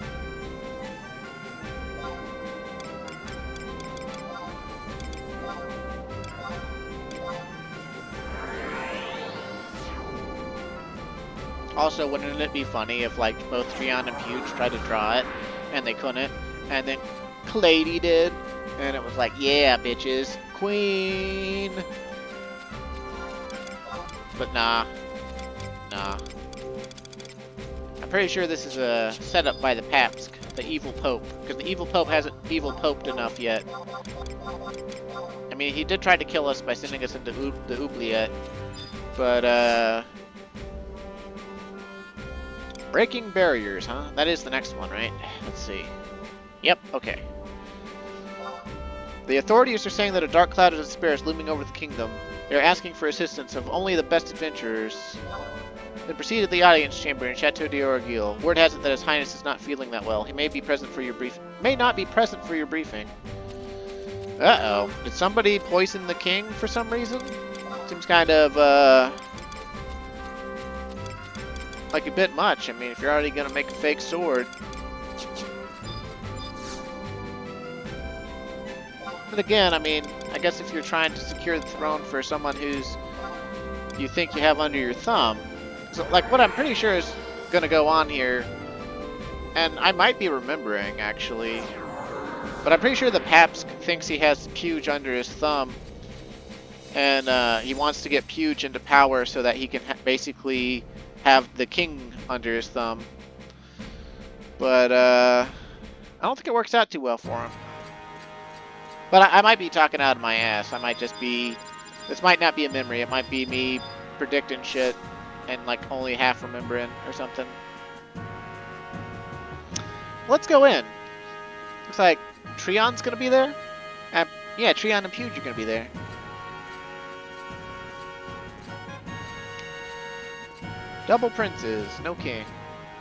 Also, wouldn't it be funny if, like, both Treon and Puge tried to draw it, and they couldn't, and then Clady did, and it was like, yeah, bitches, queen! But nah. I'm pretty sure this is a setup by the Papsk, the evil Pope, because the evil Pope hasn't evil poped enough yet. I mean, he did try to kill us by sending us into the oubliette, but breaking barriers, huh? That is the next one, right? Let's see. Yep, okay. The authorities are saying that a dark cloud of despair is looming over the kingdom. They are asking for assistance of only the best adventurers. Then proceed to the audience chamber in Chateau d'Eideialc. Word has it that His Highness is not feeling that well. He may be present for your briefing. May not be present for your briefing. Uh-oh. Did somebody poison the king for some reason? Seems kind of, like a bit much. I mean, if you're already gonna make a fake sword. But again, I mean, I guess if you're trying to secure the throne for someone who's you think you have under your thumb. So, like, what I'm pretty sure is gonna go on here, and I might be remembering, actually, but I'm pretty sure the Papsk thinks he has Puge under his thumb, and he wants to get Puge into power so that he can basically have the king under his thumb. But, I don't think it works out too well for him. But I might be talking out of my ass. I might just be... This might not be a memory. It might be me predicting shit and, like, only half remembering or something. Let's go in. Looks like Treon's gonna be there. Yeah, Treon and Puge are gonna be there. Double princes, no king.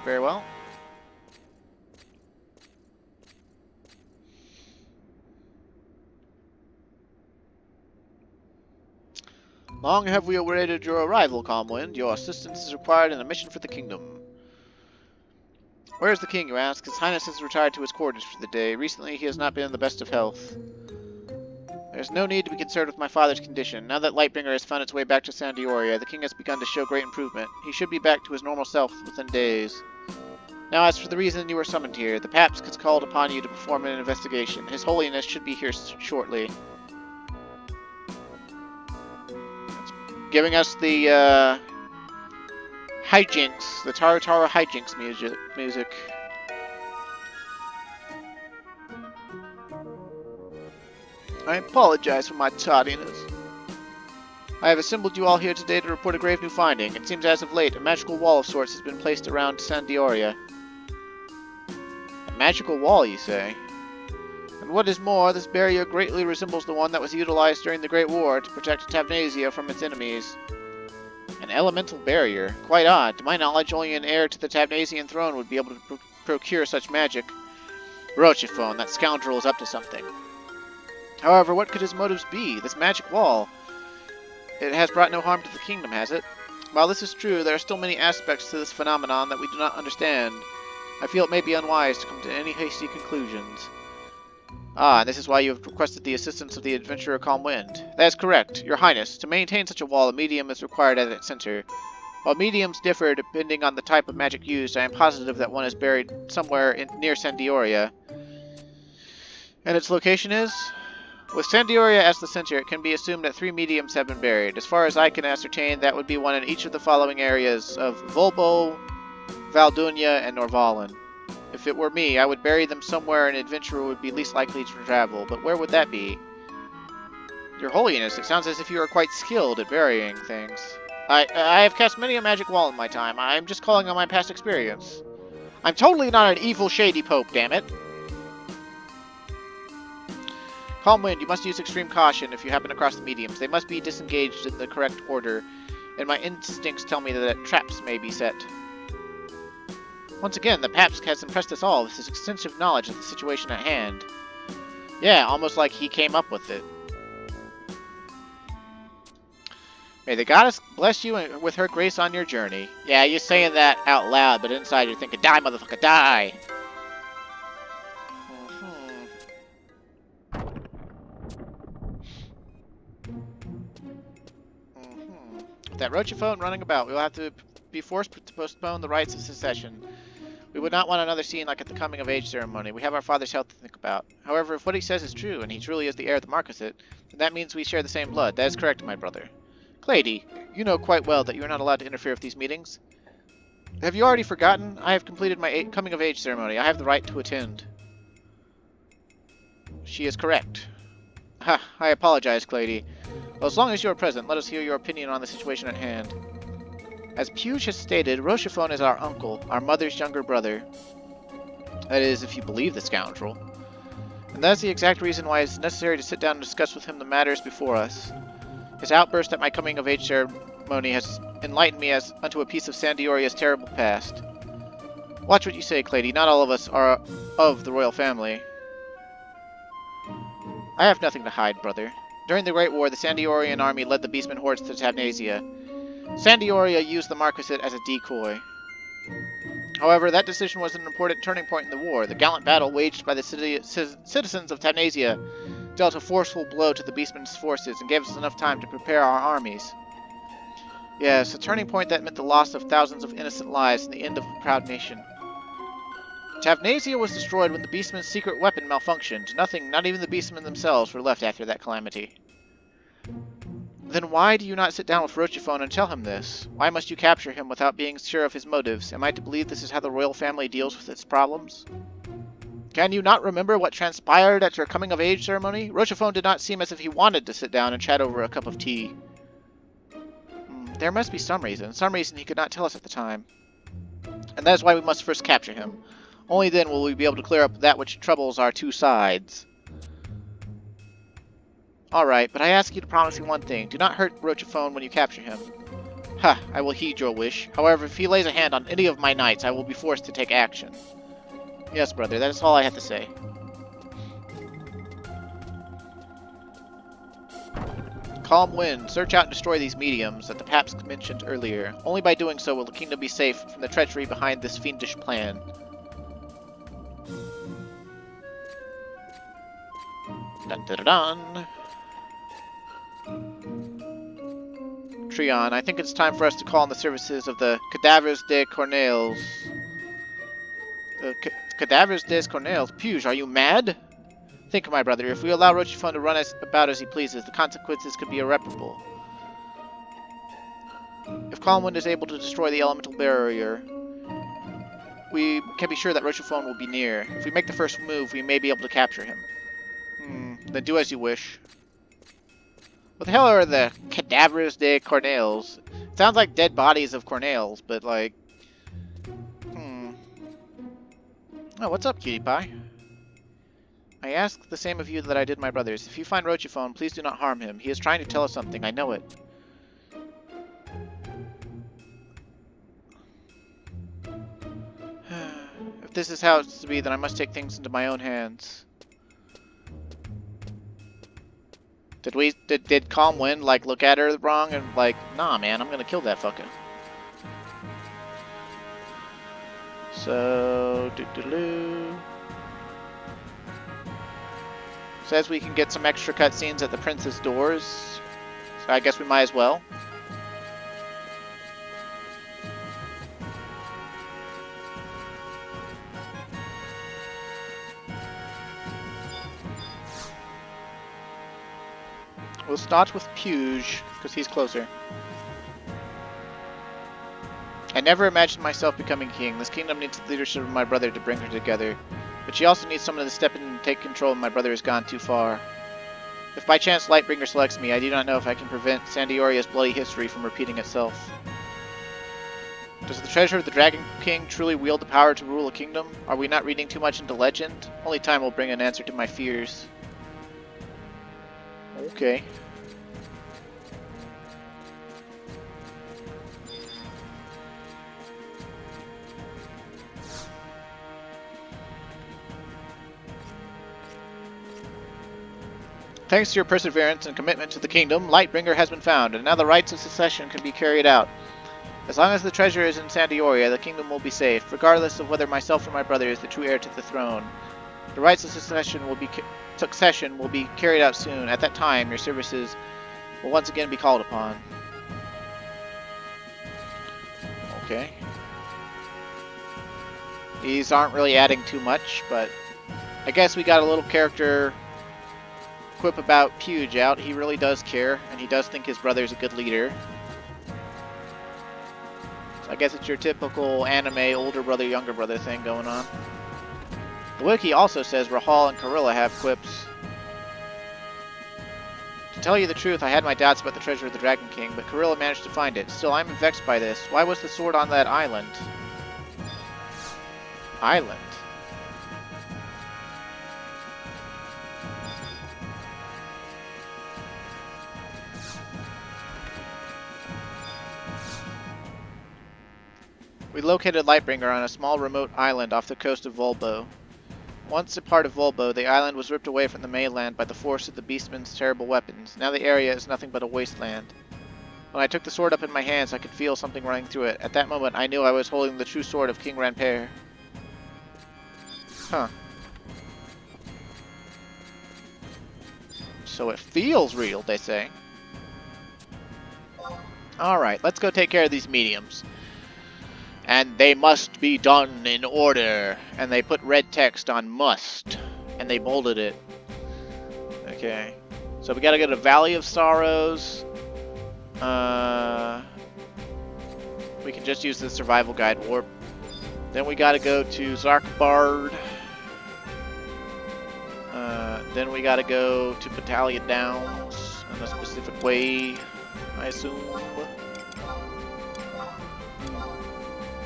Very well. Long have we awaited your arrival, Comwind. Your assistance is required in a mission for the kingdom. Where is the king, you ask? His Highness has retired to his quarters for the day. Recently, he has not been in the best of health. There's no need to be concerned with my father's condition. Now that Lightbringer has found its way back to San Dioria, the king has begun to show great improvement. He should be back to his normal self within days. Now, as for the reason you were summoned here, the Paps has called upon you to perform an investigation. His Holiness should be here shortly. It's giving us the hijinks, the Taro hijinks music. I apologize for my tardiness. I have assembled you all here today to report a grave new finding. It seems as of late, a magical wall of sorts has been placed around San Dioria. A magical wall, you say? And what is more, this barrier greatly resembles the one that was utilized during the Great War to protect Tavnasia from its enemies. An elemental barrier? Quite odd. To my knowledge, only an heir to the Tavnasian throne would be able to procure such magic. Rochiphone, that scoundrel is up to something. However, what could his motives be? This magic wall. It has brought no harm to the kingdom, has it? While this is true, there are still many aspects to this phenomenon that we do not understand. I feel it may be unwise to come to any hasty conclusions. Ah, and this is why you have requested the assistance of the adventurer Calm Wind. That is correct, Your Highness. To maintain such a wall, a medium is required at its center. While mediums differ depending on the type of magic used, I am positive that one is buried somewhere near San Dioria. And its location is? With San Dioria as the center, it can be assumed that 3 mediums have been buried. As far as I can ascertain, that would be one in each of the following areas of Volbo, Valdunia, and Norvalen. If it were me, I would bury them somewhere an adventurer would be least likely to travel, but where would that be? Your Holiness, it sounds as if you are quite skilled at burying things. I have cast many a magic wall in my time. I'm just calling on my past experience. I'm totally not an evil, shady pope, damn it. Calm Wind, you must use extreme caution if you happen across the mediums. They must be disengaged in the correct order, and my instincts tell me that traps may be set. Once again, the Paps has impressed us all with his extensive knowledge of the situation at hand. Yeah, almost like he came up with it. May the goddess bless you with her grace on your journey. Yeah, you're saying that out loud, but inside you're thinking, die, motherfucker, die! With that Rochiphone running about, we will have to be forced to postpone the rites of secession. We would not want another scene like at the coming-of-age ceremony. We have our father's health to think about. However, if what he says is true, and he truly is the heir of the Marquisate, then that means we share the same blood. That is correct, my brother. Clady, you know quite well that you are not allowed to interfere with these meetings. Have you already forgotten? I have completed my coming-of-age ceremony. I have the right to attend. She is correct. Ha, I apologize, Clady. Well, as long as you are present, let us hear your opinion on the situation at hand. As Puge has stated, Rochiphone is our uncle, our mother's younger brother. That is, if you believe the scoundrel. And that is the exact reason why it is necessary to sit down and discuss with him the matters before us. His outburst at my coming-of-age ceremony has enlightened me as unto a piece of San Dioria's terrible past. Watch what you say, Clady. Not all of us are of the royal family. I have nothing to hide, brother. During the Great War, the San Diorian army led the Beastman hordes to Tavnasia. San Dioria used the Marquisate as a decoy. However, that decision was an important turning point in the war. The gallant battle waged by the citizens of Tavnasia dealt a forceful blow to the Beastman's forces and gave us enough time to prepare our armies. Yes, a turning point that meant the loss of thousands of innocent lives and the end of a proud nation. Tavnasia was destroyed when the Beastman's secret weapon malfunctioned. Nothing, not even the Beastmen themselves, were left after that calamity. Then why do you not sit down with Rochiphone and tell him this? Why must you capture him without being sure of his motives? Am I to believe this is how the royal family deals with its problems? Can you not remember what transpired at your coming-of-age ceremony? Rochiphone did not seem as if he wanted to sit down and chat over a cup of tea. There must be some reason he could not tell us at the time. And that is why we must first capture him. Only then will we be able to clear up that which troubles our two sides. Alright, but I ask you to promise me one thing. Do not hurt Rochiphone when you capture him. Ha, I will heed your wish. However, if he lays a hand on any of my knights, I will be forced to take action. Yes, brother, that is all I have to say. Calm Wind, search out and destroy these mediums that the Paps mentioned earlier. Only by doing so will the kingdom be safe from the treachery behind this fiendish plan. Dun dun dun dun. Trion. I think it's time for us to call on the services of the Cadavres de Cornels. Cadavres des Cornels? Puge, are you mad? Think, my brother, if we allow Rochefon to run about as he pleases, the consequences could be irreparable. If Calmwind is able to destroy the elemental barrier, we can be sure that Rochefon will be near. If we make the first move, we may be able to capture him. Then do as you wish. What the hell are the Cadavres de Cornels? Sounds like dead bodies of Cornels, but like... Oh, what's up, cutie pie? I ask the same of you that I did my brothers. If you find Rochefon, please do not harm him. He is trying to tell us something, I know it. If this is how it's to be, then I must take things into my own hands. Did Calmwind, like, look at her wrong and, like, nah, man, I'm gonna kill that fucker. So, says we can get some extra cutscenes at the Prince's doors. So I guess we might as well. We'll start with Puge, because he's closer. I never imagined myself becoming king. This kingdom needs the leadership of my brother to bring her together. But she also needs someone to step in and take control when my brother has gone too far. If by chance Lightbringer selects me, I do not know if I can prevent Sandioria's bloody history from repeating itself. Does the treasure of the Dragon King truly wield the power to rule a kingdom? Are we not reading too much into legend? Only time will bring an answer to my fears. Okay. Thanks to your perseverance and commitment to the kingdom, Lightbringer has been found, and now the rites of succession can be carried out. As long as the treasure is in Sandioria, the kingdom will be safe, regardless of whether myself or my brother is the true heir to the throne. The rites of succession will be carried out soon. At that time, your services will once again be called upon. Okay. These aren't really adding too much, but I guess we got a little character quip about Puge out. He really does care, and he does think his brother's a good leader. So I guess it's your typical anime older brother, younger brother thing going on. The wiki also says Rahal and Karilla have quips. To tell you the truth, I had my doubts about the treasure of the Dragon King, but Karilla managed to find it. Still, I'm vexed by this. Why was the sword on that island? Island? We located Lightbringer on a small remote island off the coast of Volbo. Once a part of Volbo, the island was ripped away from the mainland by the force of the Beastman's terrible weapons. Now the area is nothing but a wasteland. When I took the sword up in my hands, I could feel something running through it. At that moment, I knew I was holding the true sword of King Ranper. Huh. So it feels real, they say. Alright, let's go take care of these mediums. And they must be done in order. And they put red text on must. And they bolded it. Okay. So we gotta go to Valley of Sorrows. We can just use the survival guide warp. Then we gotta go to Zarkbard. Then we gotta go to Battalion Downs in a specific way, I assume.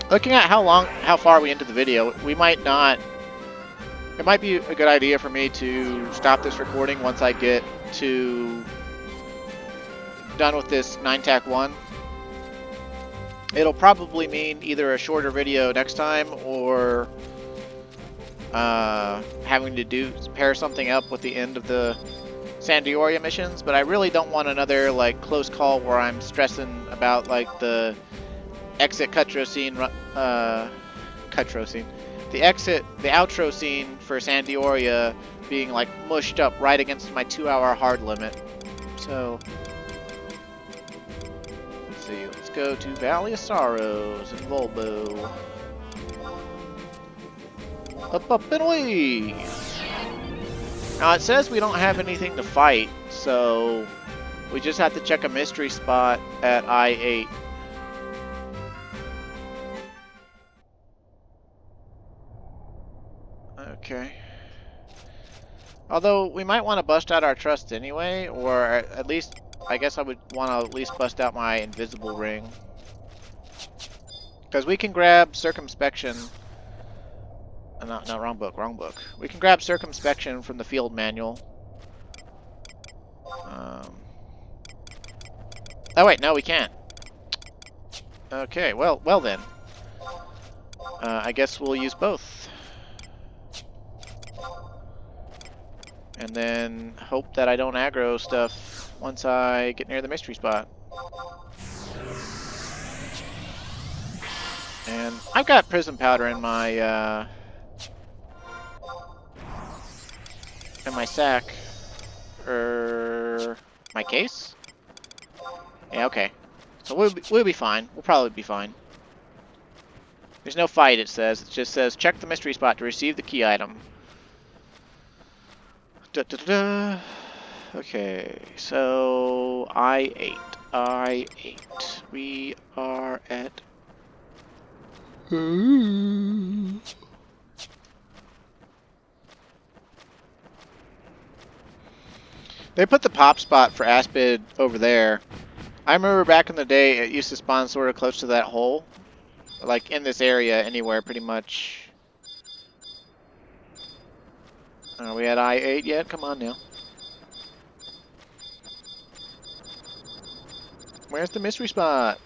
Looking at how far we into the video, we might not. It might be a good idea for me to stop this recording once I get to done with this 9-tac-1. It'll probably mean either a shorter video next time or having to pair something up with the end of the Sandioria missions. But I really don't want another like close call where I'm stressing about like the exit cutro scene, the outro scene for Sandioria being like mushed up right against my 2-hour hard limit. So see. Let's go to Valley of Sorrows and Volbo. Up and away! Now it says we don't have anything to fight, so we just have to check a mystery spot at I-8. Okay. Although, we might want to bust out our trust anyway, or at least, I guess I would want to at least bust out my invisible ring. Because we can grab circumspection. No, wrong book, wrong book. We can grab circumspection from the field manual. Oh wait, no we can't. Okay, well then. I guess we'll use both. And then hope that I don't aggro stuff once I get near the mystery spot. And I've got prism powder in my sack. My case? Yeah, okay. So we'll be fine. We'll probably be fine. There's no fight, it says. It just says, check the mystery spot to receive the key item. Okay, so I-8. We are at... They put the pop spot for Aspid over there. I remember back in the day it used to spawn sort of close to that hole. Like in this area anywhere, pretty much. Are we at I-8 yet? Come on now. Where's the mystery spot?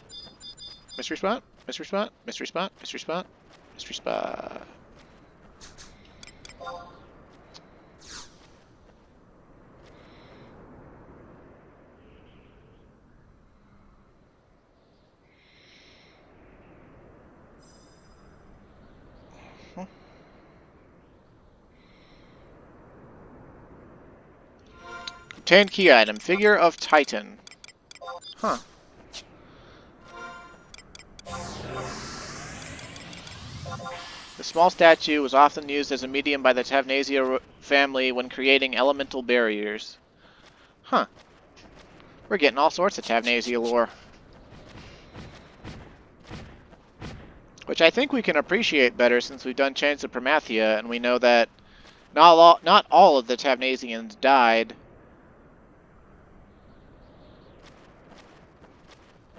Mystery spot? Mystery spot? Mystery spot? Mystery spot? Mystery spot. Obtained key item. Figure of Titan. Huh. The small statue was often used as a medium by the Tavnasia family when creating elemental barriers. Huh. We're getting all sorts of Tavnasia lore. Which I think we can appreciate better since we've done Chains of Promathia and we know that not all of the Tavnasians died.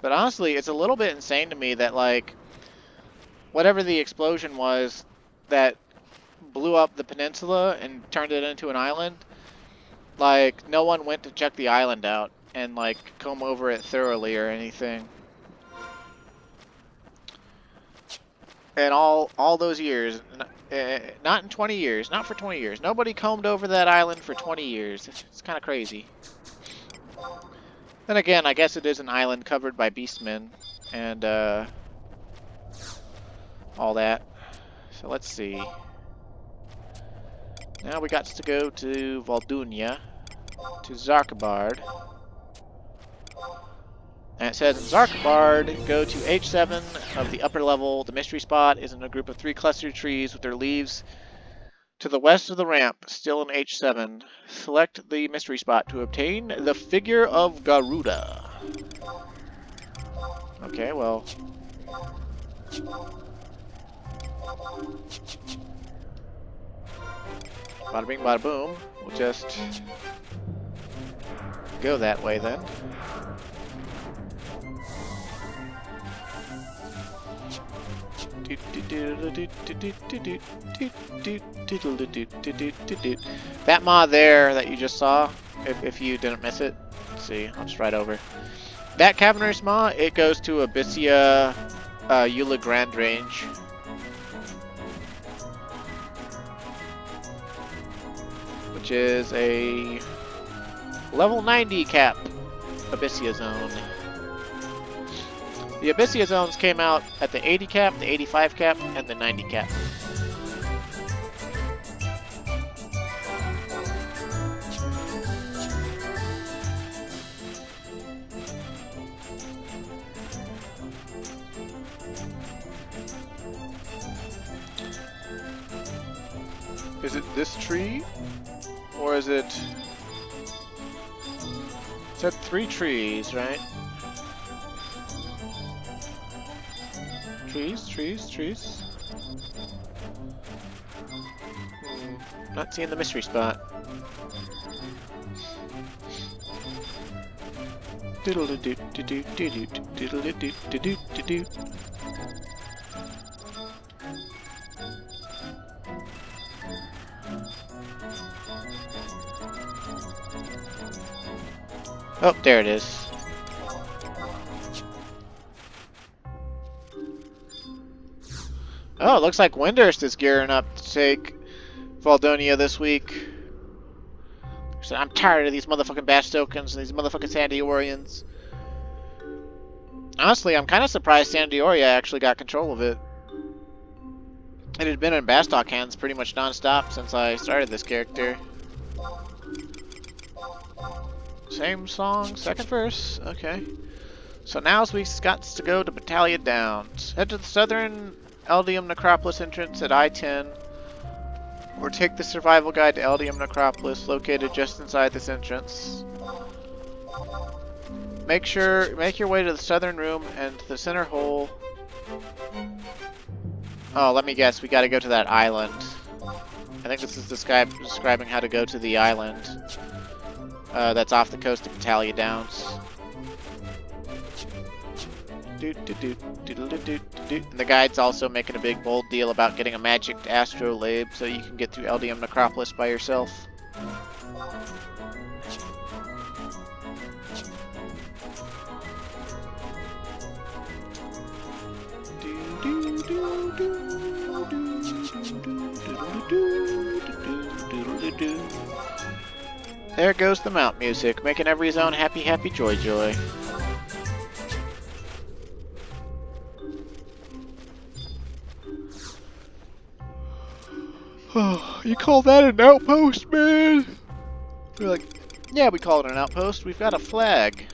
But honestly, it's a little bit insane to me that, like, whatever the explosion was that blew up the peninsula and turned it into an island, like, no one went to check the island out and, like, comb over it thoroughly or anything. And all those years, not in 20 years, not for 20 years. Nobody combed over that island for 20 years. It's kind of crazy. Then again, I guess it is an island covered by beastmen and all that. So let's see. Now we got to go to Voldunia, to Zarkabard. And it says in Zarkabard, go to H7 of the upper level. The mystery spot is in a group of 3 clustered trees with their leaves to the west of the ramp, still in H7. Select the mystery spot to obtain the figure of Garuda. Okay, well. Bada bing, bada boom. We'll just go that way then. That mod there that you just saw, if you didn't miss it, let's see, I'll just write over. That cavernous maw, it goes to Abyssia Eula Grand Range. Which is a level 90 cap Abyssia zone. The Abyssia zones came out at the 80 cap, the 85 cap, and the 90 cap. Is it this tree? Or is it... It said 3 trees, right? Trees. Not seeing the mystery spot. Oh, there it is. Oh, it looks like Windurst is gearing up to take Valdonia this week. So I'm tired of these motherfucking Bastokans and these motherfucking Sandiorians. Honestly, I'm kind of surprised Sandioria actually got control of it. It had been in Bastok hands pretty much non-stop since I started this character. Same song, second verse. Okay. So now we got to go to Battalion Downs. Head to the southern Eldium Necropolis entrance at I-10. Or take the survival guide to Eldium Necropolis, located just inside this entrance. Make your way to the southern room and to the center hole. Oh, let me guess, we gotta go to that island. I think this is describing how to go to the island. That's off the coast of Battalion Downs. And the guide's also making a big bold deal about getting a magic astrolabe so you can get through Eldium Necropolis by yourself. There goes the mount music, making every zone happy, happy, joy, joy. Oh, you call that an outpost, man? They're like, yeah, we call it an outpost. We've got a flag.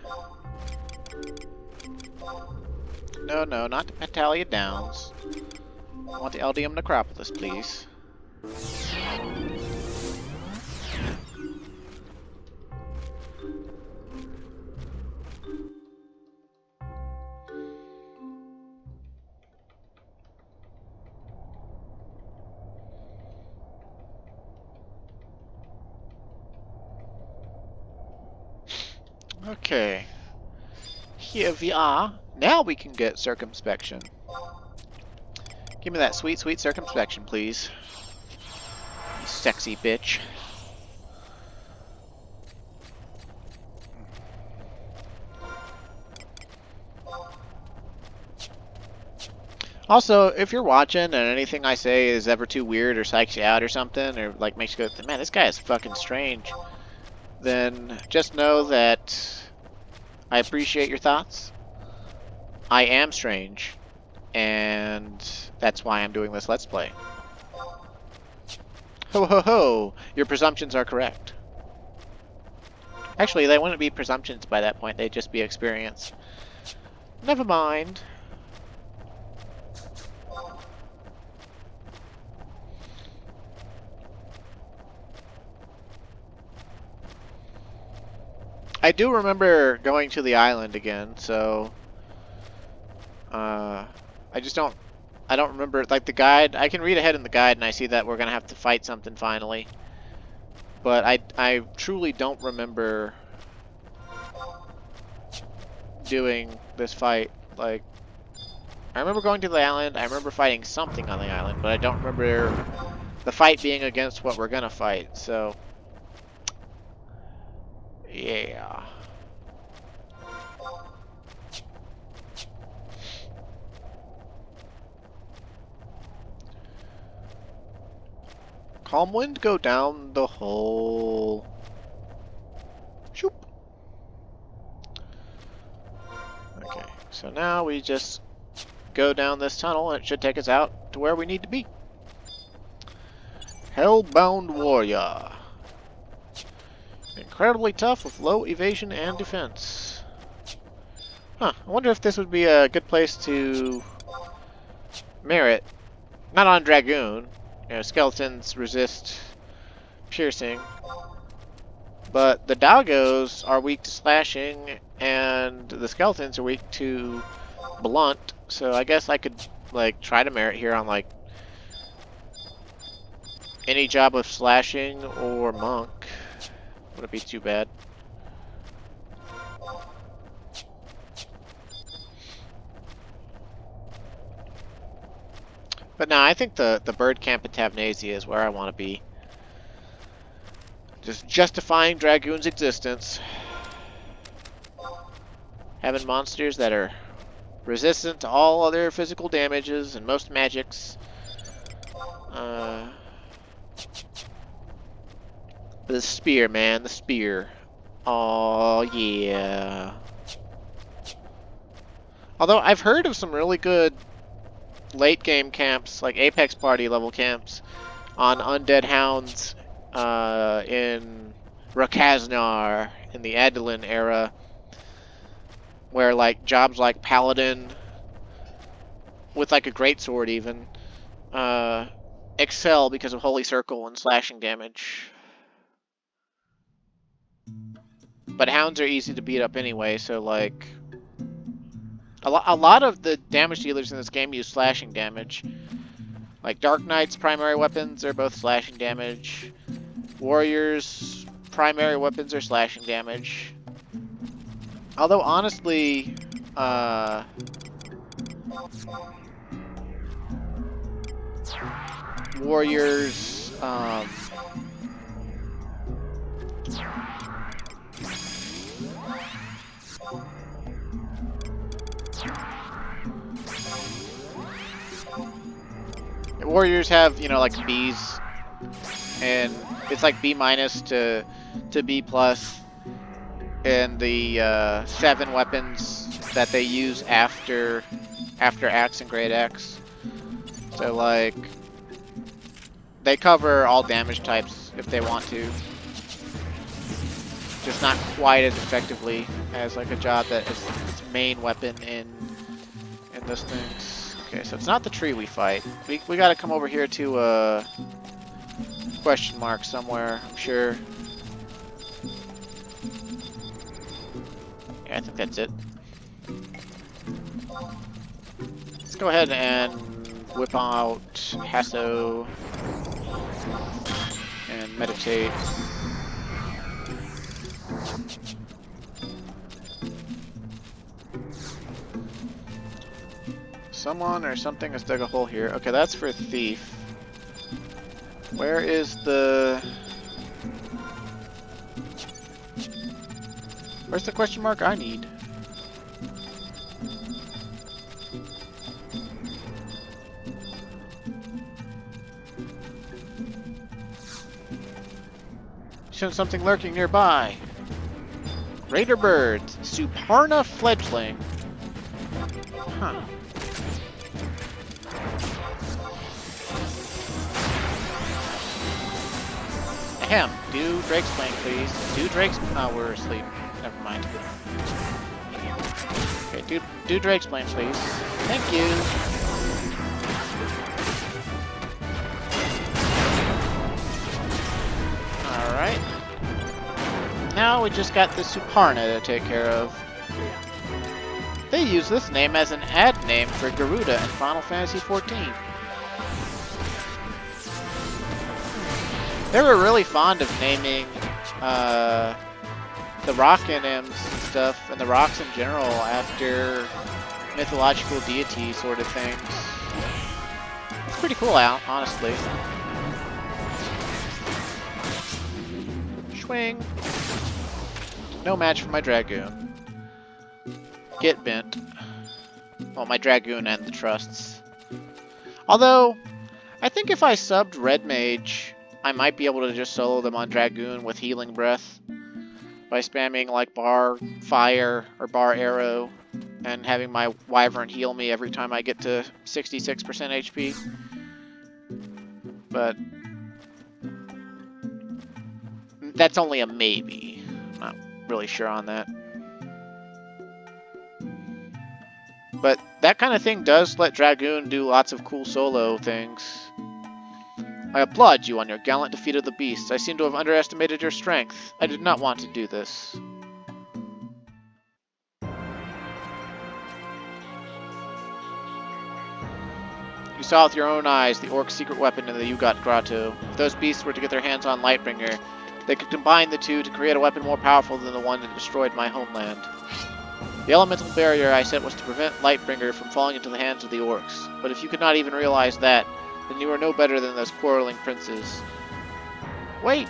No, not the Battalion Downs. I want the Eldium Necropolis, please. Okay. Here we are. Now we can get circumspection. Give me that sweet, sweet circumspection, please. You sexy bitch. Also, if you're watching and anything I say is ever too weird or psychs you out or something, or like makes you go, man, this guy is fucking strange, then just know that I appreciate your thoughts. I am strange, and that's why I'm doing this Let's Play. Ho ho ho! Your presumptions are correct. Actually, they wouldn't be presumptions by that point, they'd just be experience. Never mind. I do remember going to the island again, so I don't remember, like the guide, I can read ahead in the guide and I see that we're gonna have to fight something finally. But I truly don't remember doing this fight. Like, I remember going to the island, I remember fighting something on the island, but I don't remember the fight being against what we're gonna fight, so yeah. Calm wind, go down the hole. Shoop. Okay, so now we just go down this tunnel and it should take us out to where we need to be. Hellbound Warrior. Incredibly tough with low evasion and defense. Huh, I wonder if this would be a good place to merit. Not on Dragoon. You know, skeletons resist piercing, but the doggos are weak to slashing, and the skeletons are weak to blunt. So I guess I could like try to merit here on like any job of slashing or monk. Wouldn't be too bad. But no, I think the bird camp at Tabnasia is where I want to be. Just justifying Dragoon's existence. Having monsters that are resistant to all other physical damages and most magics. The spear, man, the spear. Oh yeah. Although I've heard of some really good late game camps, like Apex Party level camps, on Undead Hounds in Rakaznar in the Adolin era, where like jobs like Paladin with like a greatsword even excel because of Holy Circle and slashing damage. But hounds are easy to beat up anyway, so like a lot of the damage dealers in this game use slashing damage. Like Dark Knight's primary weapons are both slashing damage. Warriors' primary weapons are slashing damage. Although honestly, Warriors, Warriors have, you know, like Bs, and it's like B- to B+, and the 7 weapons that they use after Axe and Great Axe. So like, they cover all damage types if they want to. Just not quite as effectively as like a job that is its main weapon in those things. Okay, so it's not the tree we fight. We gotta come over here to a question mark somewhere, I'm sure. Yeah, I think that's it. Let's go ahead and whip out Hasso and meditate. Someone or something has dug a hole here. Okay, that's for thief. Where is the... Where's the question mark I need? Shown something lurking nearby. Raider birds. Suparna fledgling. Huh. Ahem. Do Drake's plane, please. Do Drake's... Oh, we're asleep. Never mind. Okay, do Drake's plane, please. Thank you. Alright. Now we just got the Suparna to take care of. They use this name as an ad name for Garuda in Final Fantasy XIV. They were really fond of naming the rock enemies and stuff, and the rocks in general, after mythological deity sort of things. It's pretty cool out, honestly. Swing. No match for my Dragoon. Get bent. Well, my Dragoon and the Trusts. Although, I think if I subbed Red Mage, I might be able to just solo them on Dragoon with Healing Breath by spamming like bar fire or bar arrow and having my Wyvern heal me every time I get to 66% HP. But that's only a maybe. I'm not really sure on that. But that kind of thing does let Dragoon do lots of cool solo things. I applaud you on your gallant defeat of the beasts. I seem to have underestimated your strength. I did not want to do this. You saw with your own eyes the orc's secret weapon in the Ugot Grotto. If those beasts were to get their hands on Lightbringer, they could combine the two to create a weapon more powerful than the one that destroyed my homeland. The elemental barrier I set was to prevent Lightbringer from falling into the hands of the orcs. But if you could not even realize that, then you are no better than those quarreling princes. Wait!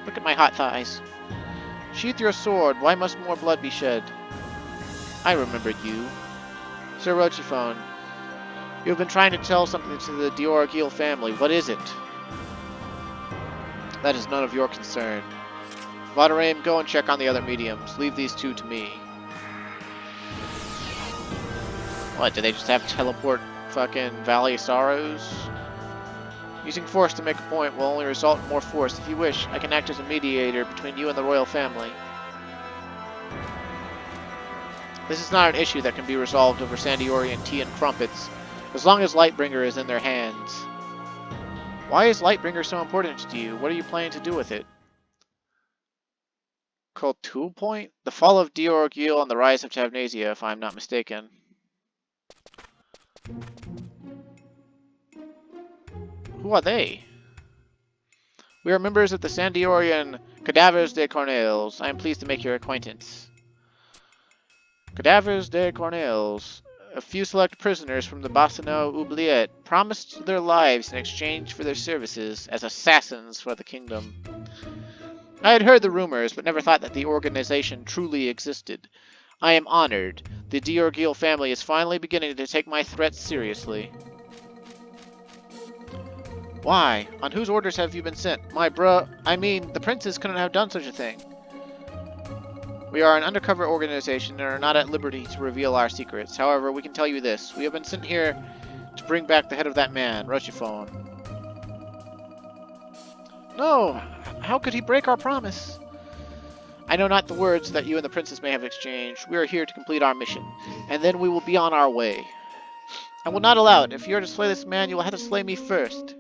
Look at my hot thighs. Sheath your sword. Why must more blood be shed? I remember you. Sir Rochiphone, you have been trying to tell something to the Eideialc family. What is it? That is none of your concern. Vadaraim, go and check on the other mediums. Leave these two to me. What, do they just have teleport fucking Valley of Sorrows? Using force to make a point will only result in more force. If you wish, I can act as a mediator between you and the royal family. This is not an issue that can be resolved over Sandiorian tea and crumpets, as long as Lightbringer is in their hands. Why is Lightbringer so important to you? What are you planning to do with it? Kultu Point? The fall of Eideialc and the rise of Tavnasia, if I'm not mistaken. Who are they? We are members of the Sandiorian Cadavres de Cornels. I am pleased to make your acquaintance. Cadavres de Cornels. A few select prisoners from the Bassano Oubliette promised their lives in exchange for their services as assassins for the kingdom. I had heard the rumors, but never thought that the organization truly existed. I am honored. The Eideialc family is finally beginning to take my threats seriously. Why? On whose orders have you been sent? The princes couldn't have done such a thing. We are an undercover organization and are not at liberty to reveal our secrets. However, we can tell you this. We have been sent here to bring back the head of that man, Rochiphone. No! How could he break our promise? I know not the words that you and the princess may have exchanged. We are here to complete our mission, and then we will be on our way. I will not allow it. If you are to slay this man, you will have to slay me first.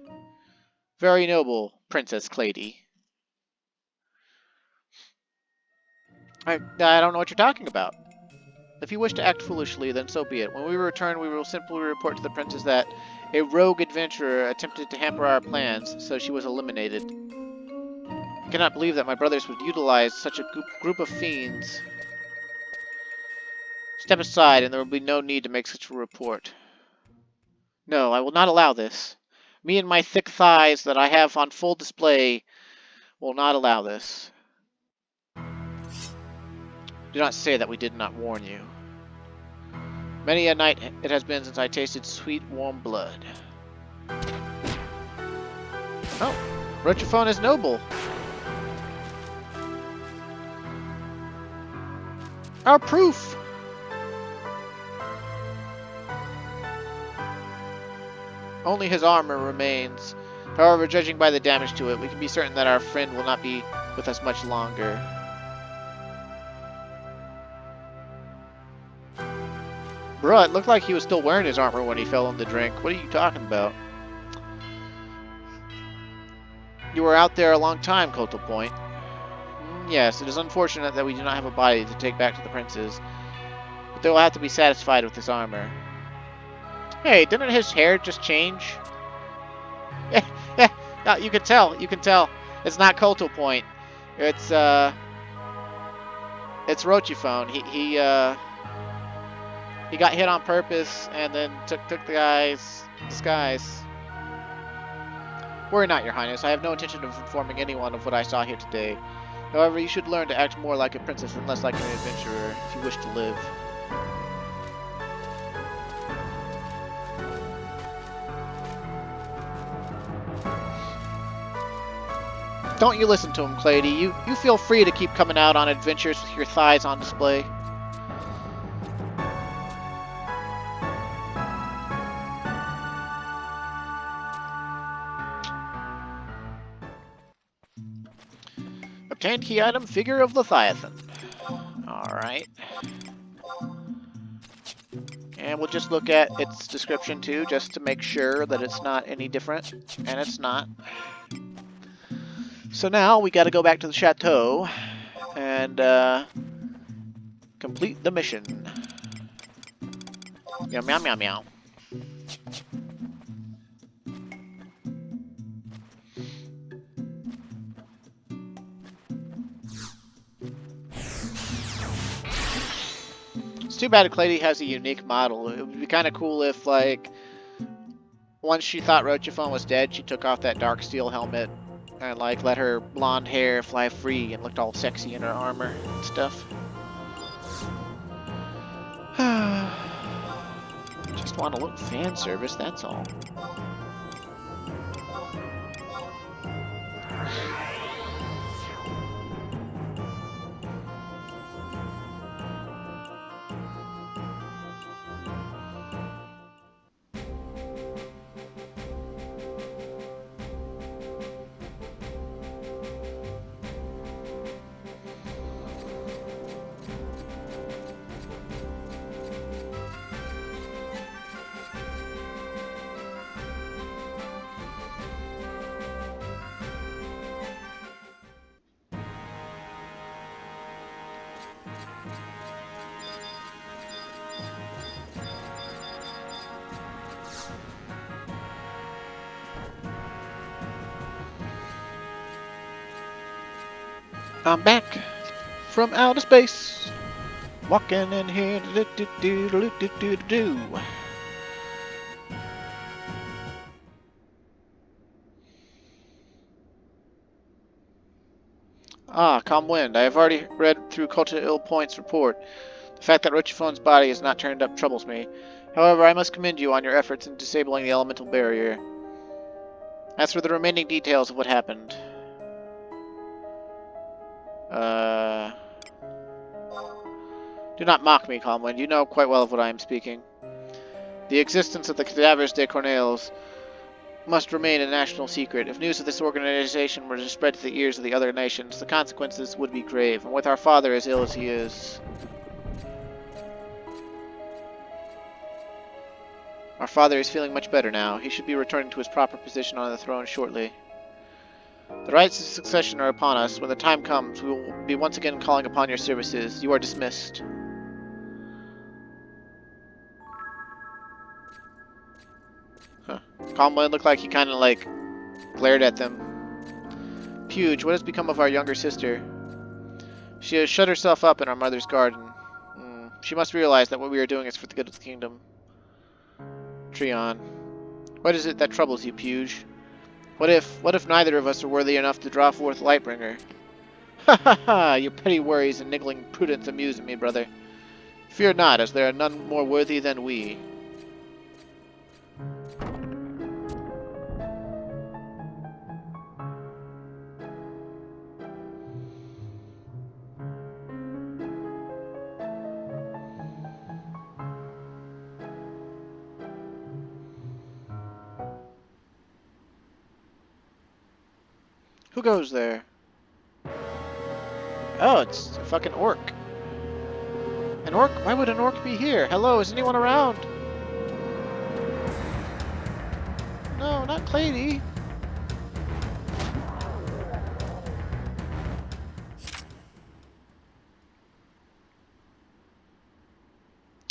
Very noble, Princess Clady. I don't know what you're talking about. If you wish to act foolishly, then so be it. When we return, we will simply report to the princess that a rogue adventurer attempted to hamper our plans, so she was eliminated. I cannot believe that my brothers would utilize such a group of fiends. Step aside, and there will be no need to make such a report. No, I will not allow this. Me and my thick thighs that I have on full display will not allow this. Do not say that we did not warn you. Many a night it has been since I tasted sweet, warm blood. Oh, Rochiphone is noble. Our proof! Only his armor remains. However, judging by the damage to it, we can be certain that our friend will not be with us much longer. Bruh, it looked like he was still wearing his armor when he fell in the drink. What are you talking about? You were out there a long time, Kotal Point. Yes, it is unfortunate that we do not have a body to take back to the princes, but they will have to be satisfied with this armor. Hey, didn't his hair just change? No, you can tell. It's not Kotal Point. It's Rochiphone. He got hit on purpose and then took the guy's disguise. Worry not, Your Highness. I have no intention of informing anyone of what I saw here today. However, you should learn to act more like a princess and less like an adventurer if you wish to live. Don't you listen to him, Clady. You feel free to keep coming out on adventures with your thighs on display. Obtained key item, Figure of Leviathan. Alright. And we'll just look at its description too, just to make sure that it's not any different. And it's not. So now we gotta go back to the chateau and complete the mission. Meow meow meow meow. It's too bad Clady has a unique model. It would be kind of cool if, like, once she thought Rochiphone was dead, she took off that dark steel helmet and, like, let her blonde hair fly free and looked all sexy in her armor and stuff. Just want a little fan service, that's all. I'm back from outer space, walking in here. Do. Ah, calm wind. I have already read through Eideialc's report. The fact that Rochiphone's body has not turned up troubles me. However, I must commend you on your efforts in disabling the elemental barrier. As for the remaining details of what happened... Do not mock me, Calmwind. You know quite well of what I am speaking. The existence of the Cadavres de Cornels must remain a national secret. If news of this organization were to spread to the ears of the other nations, the consequences would be grave, and with our father as ill as he is... Our father is feeling much better now. He should be returning to his proper position on the throne shortly. The rights of succession are upon us. When the time comes, we will be once again calling upon your services. You are dismissed. Huh. Calmwind looked like he kind of, like, glared at them. Puge, what has become of our younger sister? She has shut herself up in our mother's garden. She must realize that what we are doing is for the good of the kingdom. Treon. What is it that troubles you, Puge? What if neither of us are worthy enough to draw forth Lightbringer? Ha ha ha! Your petty worries and niggling prudence amuse me, brother. Fear not, as there are none more worthy than we. Who goes there? Oh, it's a fucking orc. An orc? Why would an orc be here? Hello, is anyone around? No, not Clady.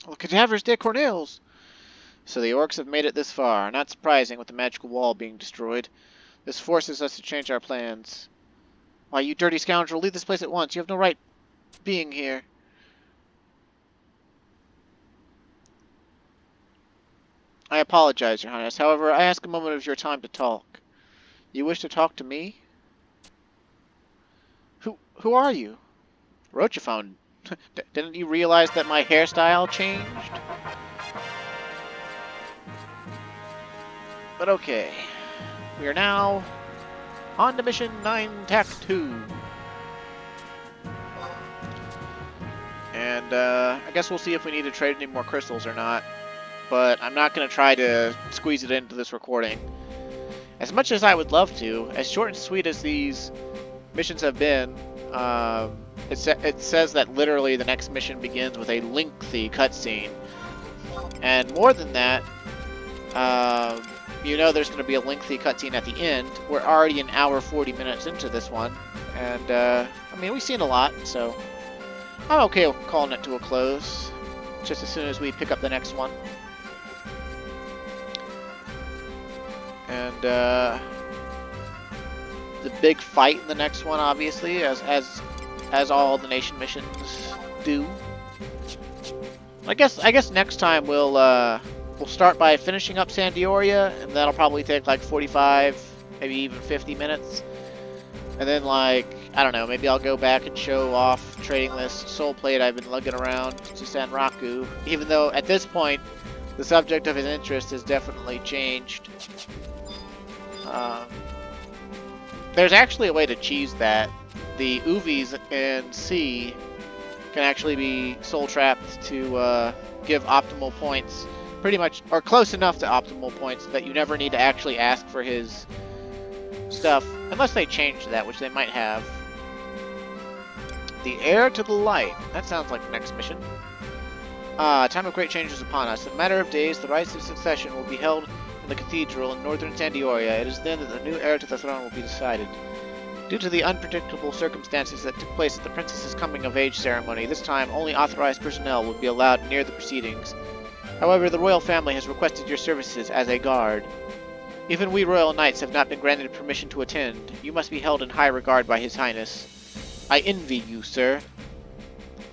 Well, Cadavres de Cornels. So the orcs have made it this far. Not surprising with the magical wall being destroyed. This forces us to change our plans. Why, you dirty scoundrel, leave this place at once. You have no right being here. I apologize, Your Highness. However, I ask a moment of your time to talk. You wish to talk to me? Who are you? Rochiphone. Didn't you realize that my hairstyle changed? But okay. We are now on to mission 9 Tac 2. And I guess we'll see if we need to trade any more crystals or not. But I'm not going to try to squeeze it into this recording. As much as I would love to, as short and sweet as these missions have been, it says that literally the next mission begins with a lengthy cutscene. And more than that, you know there's going to be a lengthy cutscene at the end. We're already an hour 40 minutes into this one. And, I mean, we've seen a lot, so I'm okay with calling it to a close just as soon as we pick up the next one. And, the big fight in the next one, obviously, as all the nation missions do. I guess next time we'll start by finishing up San D'Oria, and that'll probably take like 45, maybe even 50 minutes. And then, like, I don't know, maybe I'll go back and show off trading this soul plate I've been lugging around to Sanraku, even though at this point the subject of his interest has definitely changed. There's actually a way to cheese that. The Uvis in C can actually be soul trapped to give optimal points, pretty much, or close enough to optimal points that you never need to actually ask for his stuff, unless they change that, which they might have. The heir to the light. That sounds like the next mission. Time of great change is upon us. In a matter of days, the rites of succession will be held in the cathedral in northern San D'Oria. It is then that the new heir to the throne will be decided. Due to the unpredictable circumstances that took place at the princess's coming-of-age ceremony, this time only authorized personnel would be allowed near the proceedings. However, the royal family has requested your services as a guard. Even we royal knights have not been granted permission to attend. You must be held in high regard by His Highness. I envy you, sir.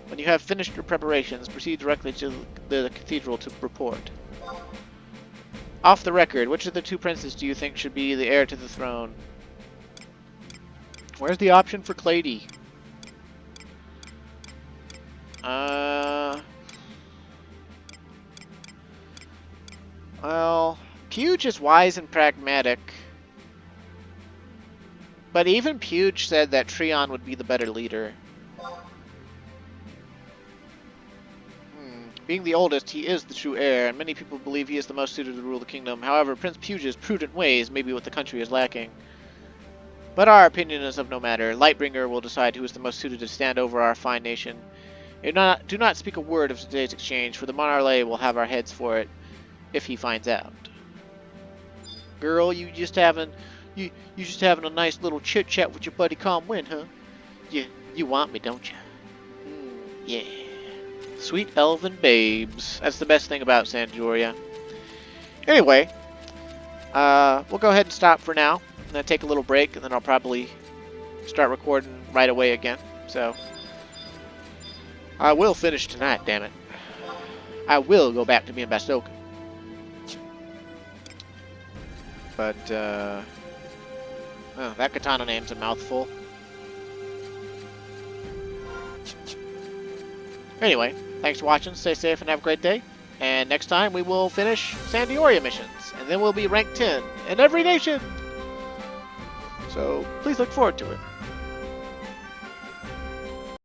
When you have finished your preparations, proceed directly to the cathedral to report. Off the record, which of the two princes do you think should be the heir to the throne? Where's the option for Clady? Well, Puge is wise and pragmatic. But even Puge said that Treon would be the better leader. Being the oldest, he is the true heir, and many people believe he is the most suited to rule the kingdom. However, Prince Puge's prudent ways may be what the country is lacking. But our opinion is of no matter. Lightbringer will decide who is the most suited to stand over our fine nation. Do not speak a word of today's exchange, for the Monarlay will have our heads for it, if he finds out. Girl, you just having a nice little chit chat with your buddy Calm Wind, huh? You want me, don't you? Yeah. Sweet elven babes. That's the best thing about San D'Oria. Anyway, we'll go ahead and stop for now. And then take a little break, and then I'll probably start recording right away again. So, I will finish tonight, damn it. I will go back to being Bastoka. But, oh, that katana name's a mouthful. Anyway, thanks for watching, stay safe, and have a great day. And next time, we will finish San D'Oria missions. And then we'll be rank 10 in every nation! So, please look forward to it.